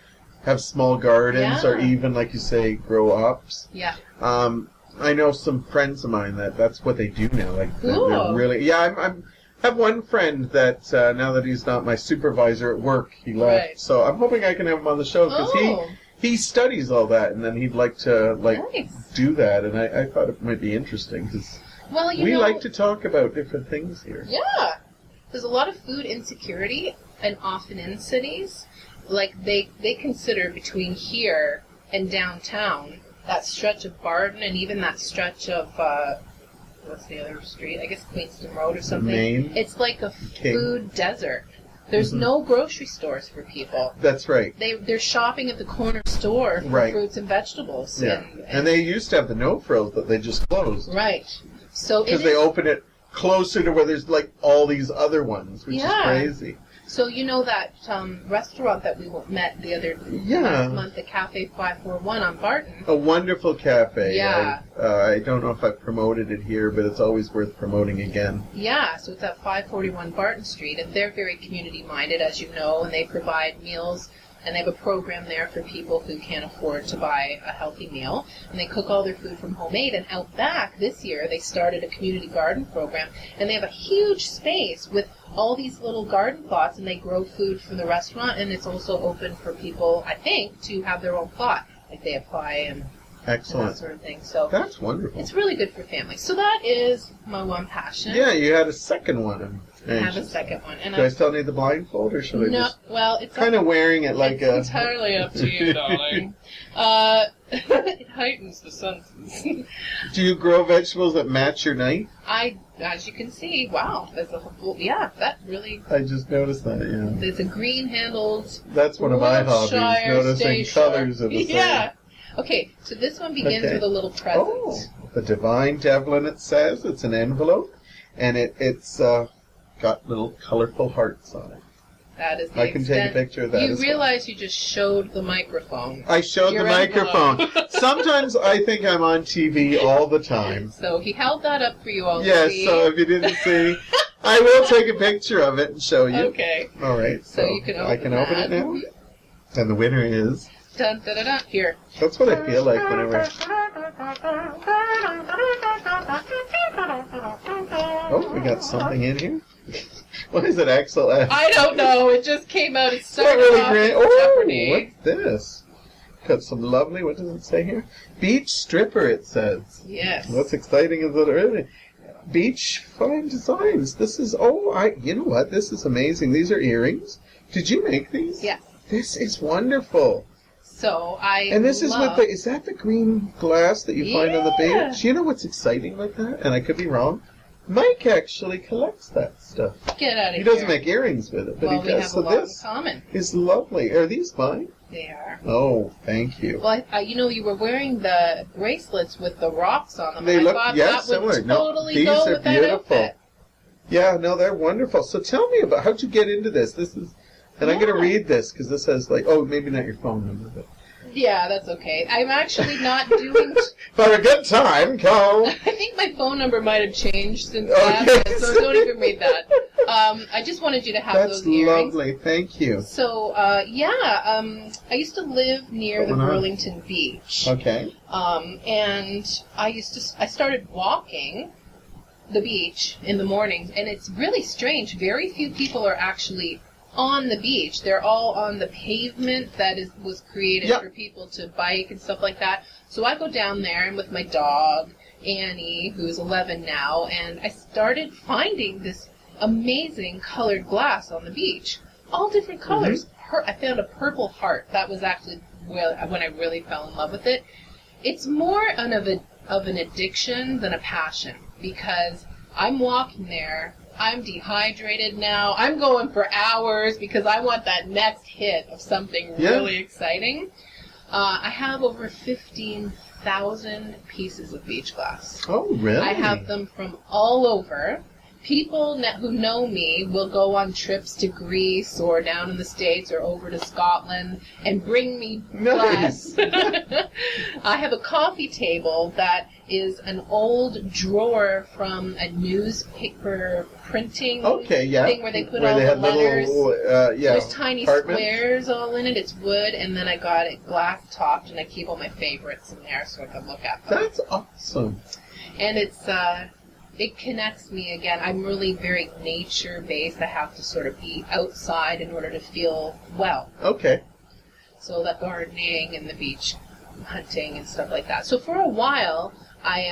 have small gardens or Yeah. even, like you say, grow ups. Yeah. I know some friends of mine that's what they do now. Like they're Cool. really, yeah. I have one friend that now that he's not my supervisor at work, he left. Right. So I'm hoping I can have him on the show because Oh. he studies all that, and then he'd like to Nice. do that. And I thought it might be interesting because Well, you we know, like to talk about different things here. Yeah. There's a lot of food insecurity, and often in cities, like they consider between here and downtown, that stretch of Barton and even that stretch of, what's the other street? I guess Queenston Road or something. Maine? It's like a King. food desert. There's Mhm. no grocery stores for people. That's right. They're shopping at the corner store for Right. fruits and vegetables. Yeah. And they used to have the no frills, but they just closed. Right. So Because it they is- open it closer to where there's like all these other ones, which Yeah. is crazy. So you know that restaurant that we met the other Yeah. last month, the Cafe 541 on Barton? A wonderful cafe. Yeah. I don't know if I've promoted it here, but it's always worth promoting again. Yeah, so it's at 541 Barton Street, and they're very community-minded, as you know, and they provide meals, and they have a program there for people who can't afford to buy a healthy meal, and they cook all their food from homemade. And out back this year, they started a community garden program, and they have a huge space with all these little garden plots, and they grow food for the restaurant, and it's also open for people, I think, to have their own plot. Like they apply and that Excellent. sort of thing. So That's wonderful. it's really good for families. So that is my one passion. Yeah, you had a second one. I have a second one. And Do I still need the blindfold, or should I no, just well, it's kind of wearing it like it's entirely up to you, darling. It heightens the senses. Do you grow vegetables that match your knife? As you can see, wow, there's a whole, yeah, that really, I just noticed that. Yeah. there's a green-handled That's one of my hobbies, Wiltshire noticing station. colors of the Yeah. Okay, so this one begins Okay. with a little present. Oh, the Divine Devlin, it says. It's an envelope, and it's got little colorful hearts on it. That is the I can take a extent- picture of that You as well. realize you just showed the microphone. I showed Your the microphone. envelope. Sometimes I think I'm on TV all the time. So he held that up for you all to Yes, see. so if you didn't see, I will take a picture of it and show you. Okay. All right, So you can I can open it that. now. And the winner is... Dun, dun, dun, dun. Here. That's what I feel like whenever... Oh, we got something in here. What is it, Axel F? I don't know. It just came out. It It's not started really off great. with Oh, Jeopardy. what's this? Got some lovely, what does it say here? Beach stripper, it says. Yes. What's exciting is that really beach fine designs. This is, you know what? This is amazing. These are earrings. Did you make these? Yes. This is wonderful. So I. And this is love, is that the green glass that you find on the Yeah. beach? You know what's exciting like that? And I could be wrong. Mike actually collects that stuff. Get out of He here. doesn't make earrings with it, but Well, he we does. have So a lot this in common. is lovely. Are these mine? They are. Oh, thank you. Well, you know, you were wearing the bracelets with the rocks on them. They and look- I thought yeah, that similar. would No, totally these go are with that beautiful. outfit. Yeah, no, they're wonderful. So tell me about how'd you get into this? This is, and I'm going to Yeah. read this because this has maybe not your phone number, but Yeah, that's okay. I'm actually not doing... For a good time, call. I think my phone number might have changed since Okay. last, so don't even read that. I just wanted you to have That's those earrings. lovely. Thank you. So, I used to live near the Going on? Burlington Beach. Okay. And I started walking the beach in the mornings, and it's really strange. Very few people are actually on the beach. They're all on the pavement that was created Yep. for people to bike and stuff like that. So I go down there, and with my dog, Annie, who's 11 now, and I started finding this amazing colored glass on the beach. All different colors. I found a purple heart. That was actually when I really fell in love with it. It's more of an addiction than a passion, because I'm walking there, I'm dehydrated now, I'm going for hours because I want that next hit of something really exciting. I have over 15,000 pieces of beach glass. Oh, really? I have them from all over. People who know me will go on trips to Greece or down in the States or over to Scotland and bring me glass. I have a coffee table that is an old drawer from a newspaper printing thing where they put all the letters. There's tiny squares all in it. It's wood, and then I got it glass topped, and I keep all my favorites in there so I can look at them. That's awesome. And it connects me again. I'm really very nature-based. I have to sort of be outside in order to feel well. Okay. So that gardening and the beach hunting and stuff like that. So for a while, I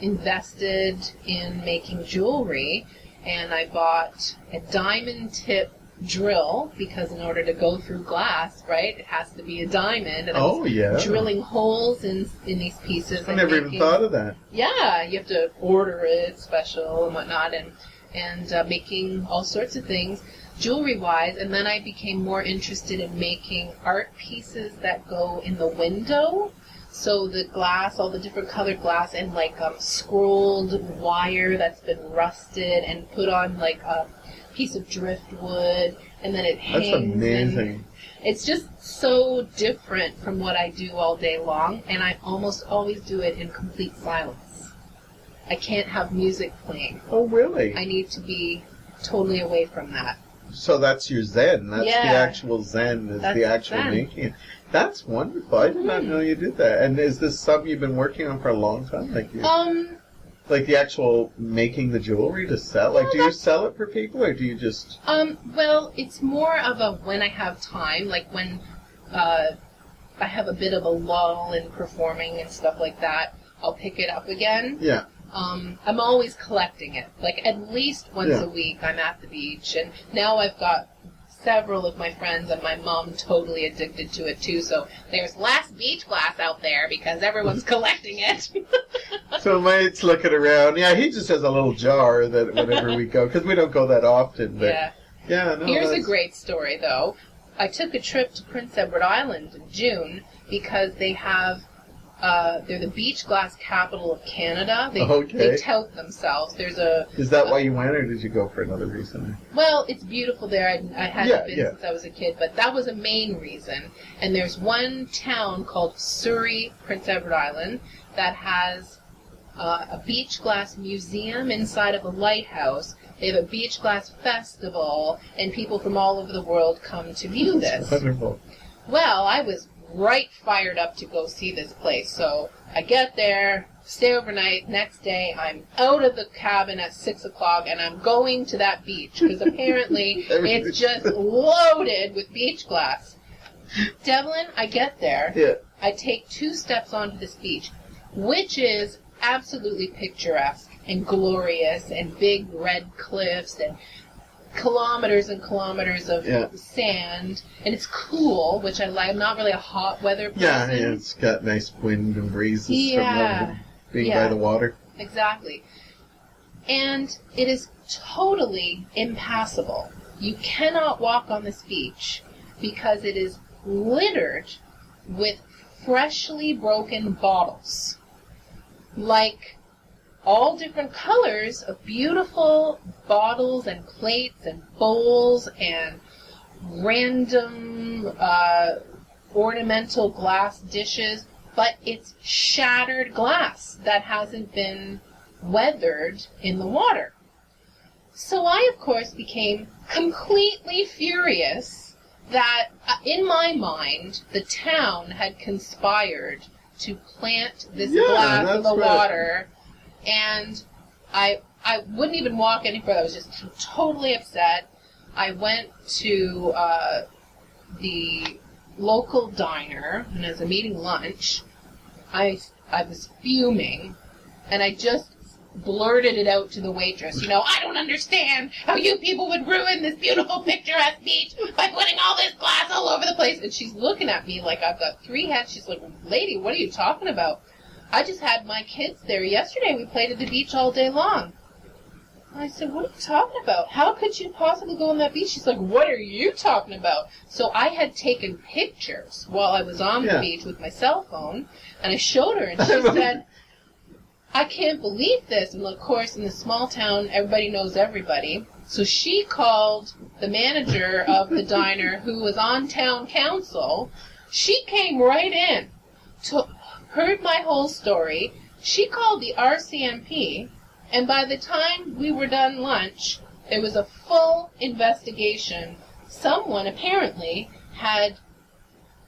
invested in making jewelry, and I bought a diamond tip drill, because in order to go through glass, right, it has to be a diamond. And I was drilling holes in these pieces. I never even thought of that. Yeah, you have to order it special and whatnot, and making all sorts of things jewelry-wise. And then I became more interested in making art pieces that go in the window. So the glass, all the different colored glass, and like scrolled wire that's been rusted and put on like a piece of driftwood, and then it hangs. That's amazing. It's just so different from what I do all day long, and I almost always do it in complete silence. I can't have music playing. Oh, really? I need to be totally away from that. So that's your Zen. That's the actual Zen. Is That's the actual Zen. making it. That's wonderful. I did not know you did that. And is this something you've been working on for a long time? Like the actual making the jewelry to sell? Like, do you sell it for people, or do you just... Well, it's more of a when I have time, like when I have a bit of a lull in performing and stuff like that, I'll pick it up again. Yeah. I'm always collecting it. Like, at least once a week I'm at the beach, and now I've got several of my friends and my mom totally addicted to it too, so there's less beach glass out there because everyone's collecting it. So mate's looking around. Yeah, he just has a little jar that whenever we go, because we don't go that often. But no, Here's a great story, though. I took a trip to Prince Edward Island in June because they have... they're the beach glass capital of Canada. They tout themselves. Is that why you went, or did you go for another reason? Well, it's beautiful there. I hadn't been since I was a kid, but that was a main reason. And there's one town called Surrey, Prince Edward Island, that has a beach glass museum inside of a lighthouse. They have a beach glass festival, and people from all over the world come to view this. Wonderful. Well, I was right fired up to go see this place. So I get there, stay overnight. Next day, I'm out of the cabin at 6 o'clock, and I'm going to that beach because apparently it's just loaded with beach glass. Devlin, I get there. Yeah. I take 2 steps onto this beach, which is absolutely picturesque and glorious, and big red cliffs and kilometers and kilometers of sand, and it's cool, which I like. I'm not really a hot weather person. Yeah, it's got nice wind and breezes from being by the water. Exactly. And it is totally impassable. You cannot walk on this beach because it is littered with freshly broken bottles. Like all different colors of beautiful bottles and plates and bowls and random ornamental glass dishes, but it's shattered glass that hasn't been weathered in the water. So I, of course, became completely furious that, in my mind, the town had conspired to plant this glass in the water, and I wouldn't even walk any further. I was just totally upset. I went to the local diner, and as I'm eating lunch, I was fuming, and I just blurted it out to the waitress. I don't understand how you people would ruin this beautiful picturesque beach by putting all this glass all over the place. And she's looking at me like I've got 3 heads. She's like, lady, what are you talking about? I just had my kids there yesterday. We played at the beach all day long. I said, what are you talking about? How could you possibly go on that beach? She's like, what are you talking about? So I had taken pictures while I was on the beach with my cell phone, and I showed her, and she said, I can't believe this. And of course, in the small town, everybody knows everybody. So she called the manager of the diner, who was on town council. She came right in, heard my whole story. She called the RCMP, and by the time we were done lunch, there was a full investigation. Someone apparently had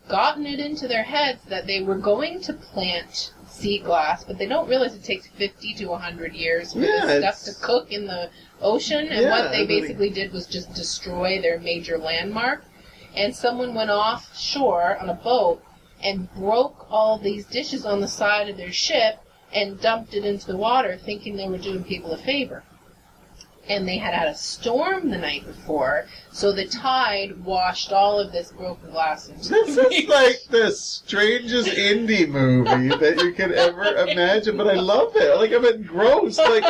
gotten it into their heads that they were going to plant sea glass, but they don't realize it takes 50 to 100 years for this stuff to cook in the ocean, and what they basically did was just destroy their major landmark. And someone went offshore on a boat and broke all these dishes on the side of their ship and dumped it into the water, thinking they were doing people a favor. And they had had a storm the night before, so the tide washed all of this broken glass into the beach. This is like the strangest indie movie that you could ever imagine, but I love it. Like, I'm engrossed. Like,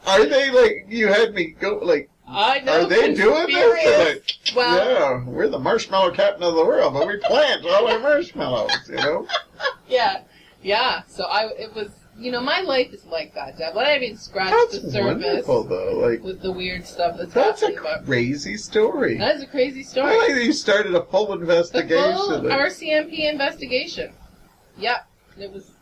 are they, like, you had me go, like, I know, are they doing this? Like, well, yeah, we're the marshmallow captain of the world, but we plant all our marshmallows, Yeah, so it was, my life is like that, Devlin. I haven't scratched the surface. Wonderful, though. Like, with the weird stuff that's happening. About. That's a crazy story. That is a crazy story. I like that you started a full investigation. The full RCMP investigation. Yep. It was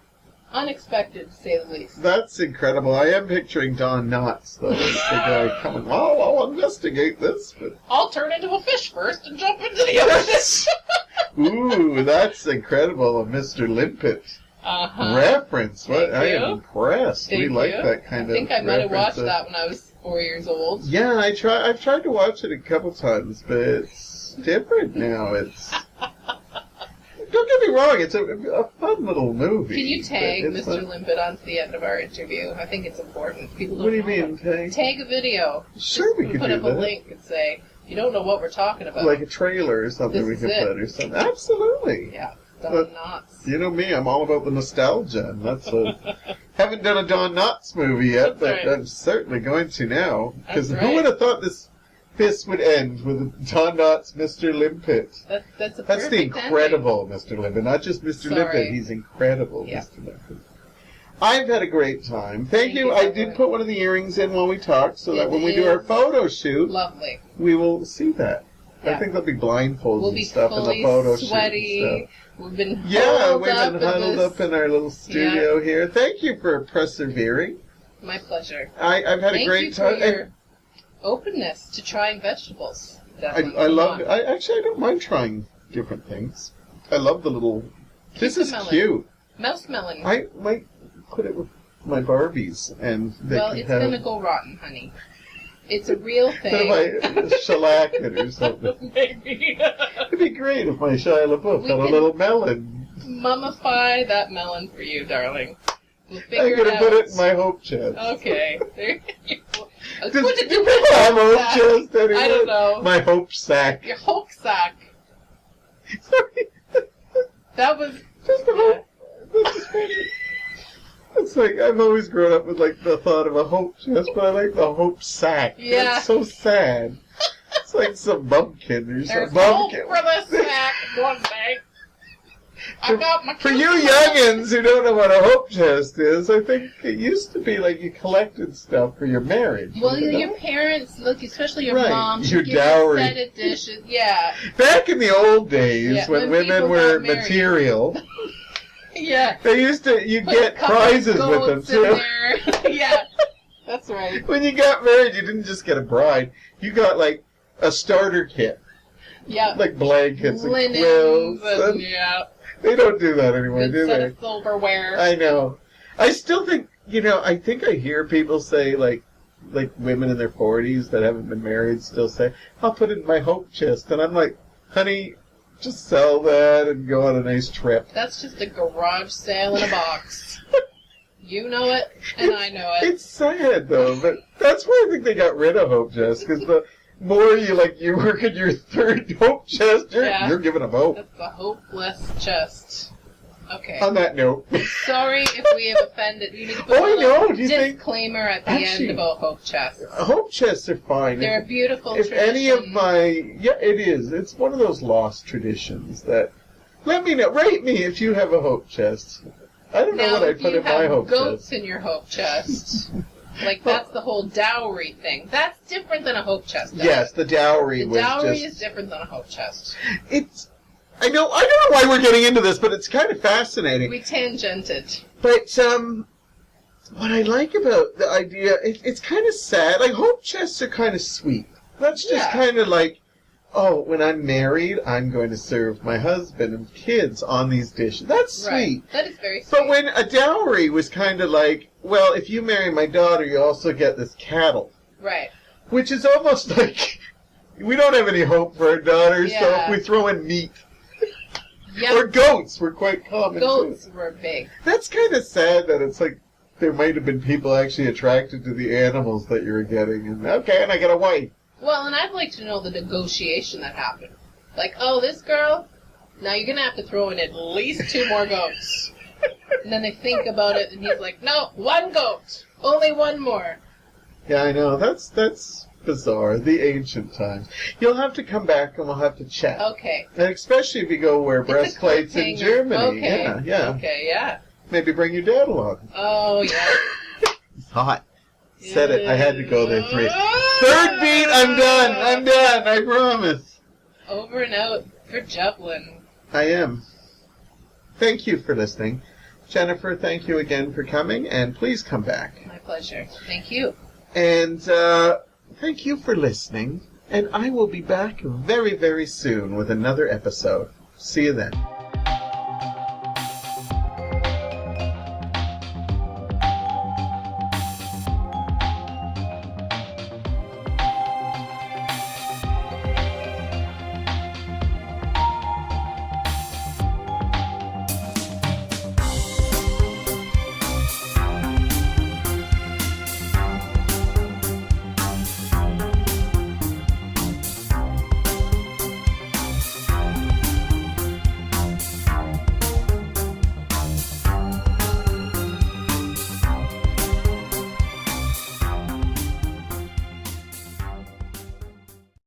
unexpected, to say the least. That's incredible. I am picturing Don Knotts, though, as the guy coming, well, I'll investigate this. But I'll turn into a fish first and jump into the ocean. Ooh, that's incredible. A Mr. Limpet. Reference. What? I am impressed. We like that kind of. I think I might have watched that when I was 4 years old. Yeah, I've tried to watch it a couple times, but it's different now. It's. Don't get me wrong. It's a fun little movie. Can you tag Mr. Limpet onto the end of our interview? I think it's important. People don't What do you mean tag? Tag a video. Sure, we could put do up that. a link and say you don't know what we're talking about. Like a trailer or something we could put or something. Absolutely. Yeah. Don Knotts. You know me, I'm all about the nostalgia, and that's haven't done a Don Knotts movie yet, but I'm certainly going to now. Because who would have thought this would end with Don Knotts, Mr. Limpet? That's the incredible ending. Mr. Limpet, not just Mr. Limpet. He's incredible, Mr. Limpet. I've had a great time. Thank you. I did put one of the earrings in while we talked, so that when we do our photo shoot, lovely, we will see that. Yeah. I think there'll be blindfolds we'll and stuff in the photo sweaty. shoot and stuff. We've been huddled up in our little studio here. Thank you for persevering. My pleasure. I've had a great time. Thank you for your openness to trying vegetables. I love it. I don't mind trying different things. I love the little. This is cute. Mouse melon. I might put it with my Barbies, and it's gonna go rotten, honey. It's a real thing. If I shellac it or something. Maybe. It'd be great if my Shia LaBeouf had a little melon. Mummify that melon for you, darling. We'll figure I'm going to put it in my hope chest. Okay. There you go. Do people have hope chest anymore? I don't know. My hope sack. Your hope sack. Sorry. That was... Just a hope. It's like, I've always grown up with, like, the thought of a hope chest, but I like the hope sack. Yeah. It's so sad. It's like some bumpkin or There's some bumpkin. hope for the sack one day. I got my For you youngins who don't know what a hope chest is, I think it used to be like you collected stuff for your marriage. Well, you know? your parents, look, especially your Right, mom, your should give you dowry. a set of dishes. Yeah, Back in the old days, Yeah, when when women people were got married. material, yeah. they used to, you Put get a couple prizes with them goats in too. there. Yeah, that's right. When you got married, you didn't just get a bride. You got like a starter kit, Yeah. like blankets and Linens quilts. and, And yeah, they don't do that anymore, good do set they? of silverware. I know. I still think, I think I hear people say, like women in their 40s that haven't been married still say, I'll put it in my hope chest. And I'm like, honey, just sell that and go on a nice trip. That's just a garage sale in a box. You know it, and I know it. It's sad, though, but that's why I think they got rid of hope chest, because the more you work in your third hope chest, you're giving them hope. That's a hopeless chest. Okay. On that note. Sorry if we have offended. You need to put Oh, I know. Do you think... disclaimer at the Actually, end about hope chests. Hope chests are fine. They're a beautiful If tradition. any of my... Yeah, it is. It's one of those lost traditions that... Let me know. Rate me if you have a hope chest. I don't know Now, what I if put you in my have hope goats chest. in your hope chest, like that's the whole dowry thing. That's different than a hope chest. Though. Yes, the dowry The was dowry just... is different than a hope chest. It's... I don't know why we're getting into this, but it's kind of fascinating. We tangented. But what I like about the idea, it's kind of sad. Like, hope chests are kind of sweet. That's just Yeah. kind of like, oh, when I'm married, I'm going to serve my husband and kids on these dishes. That's sweet. Right. That is very sweet. But when a dowry was kind of like, well, if you marry my daughter, you also get this cattle. Right. Which is almost like, we don't have any hope for our daughters, so Yeah. if we throw in meat. Yep. Or goats were quite common, Goats too. were big. That's kind of sad that it's like there might have been people actually attracted to the animals that you were getting. And okay, and I get a wife. Well, and I'd like to know the negotiation that happened. Like, oh, this girl, now you're going to have to throw in at least 2 more goats. And then they think about it, and he's like, no, 1 goat. Only 1 more. Yeah, I know. That's bizarre. The ancient times. You'll have to come back and we'll have to chat. Okay. And especially if you go wear It's a breastplates in cliffhanger. Germany. Okay. Yeah, yeah. Okay, yeah. Maybe bring your dad along. Oh, yeah. It's hot. Said it. I had to go there 3. Ah! Third beat, I'm done. I promise. Over and out for Devlin. I am. Thank you for listening. Jennifer, thank you again for coming, and please come back. My pleasure. Thank you. And thank you for listening, and I will be back very, very soon with another episode. See you then.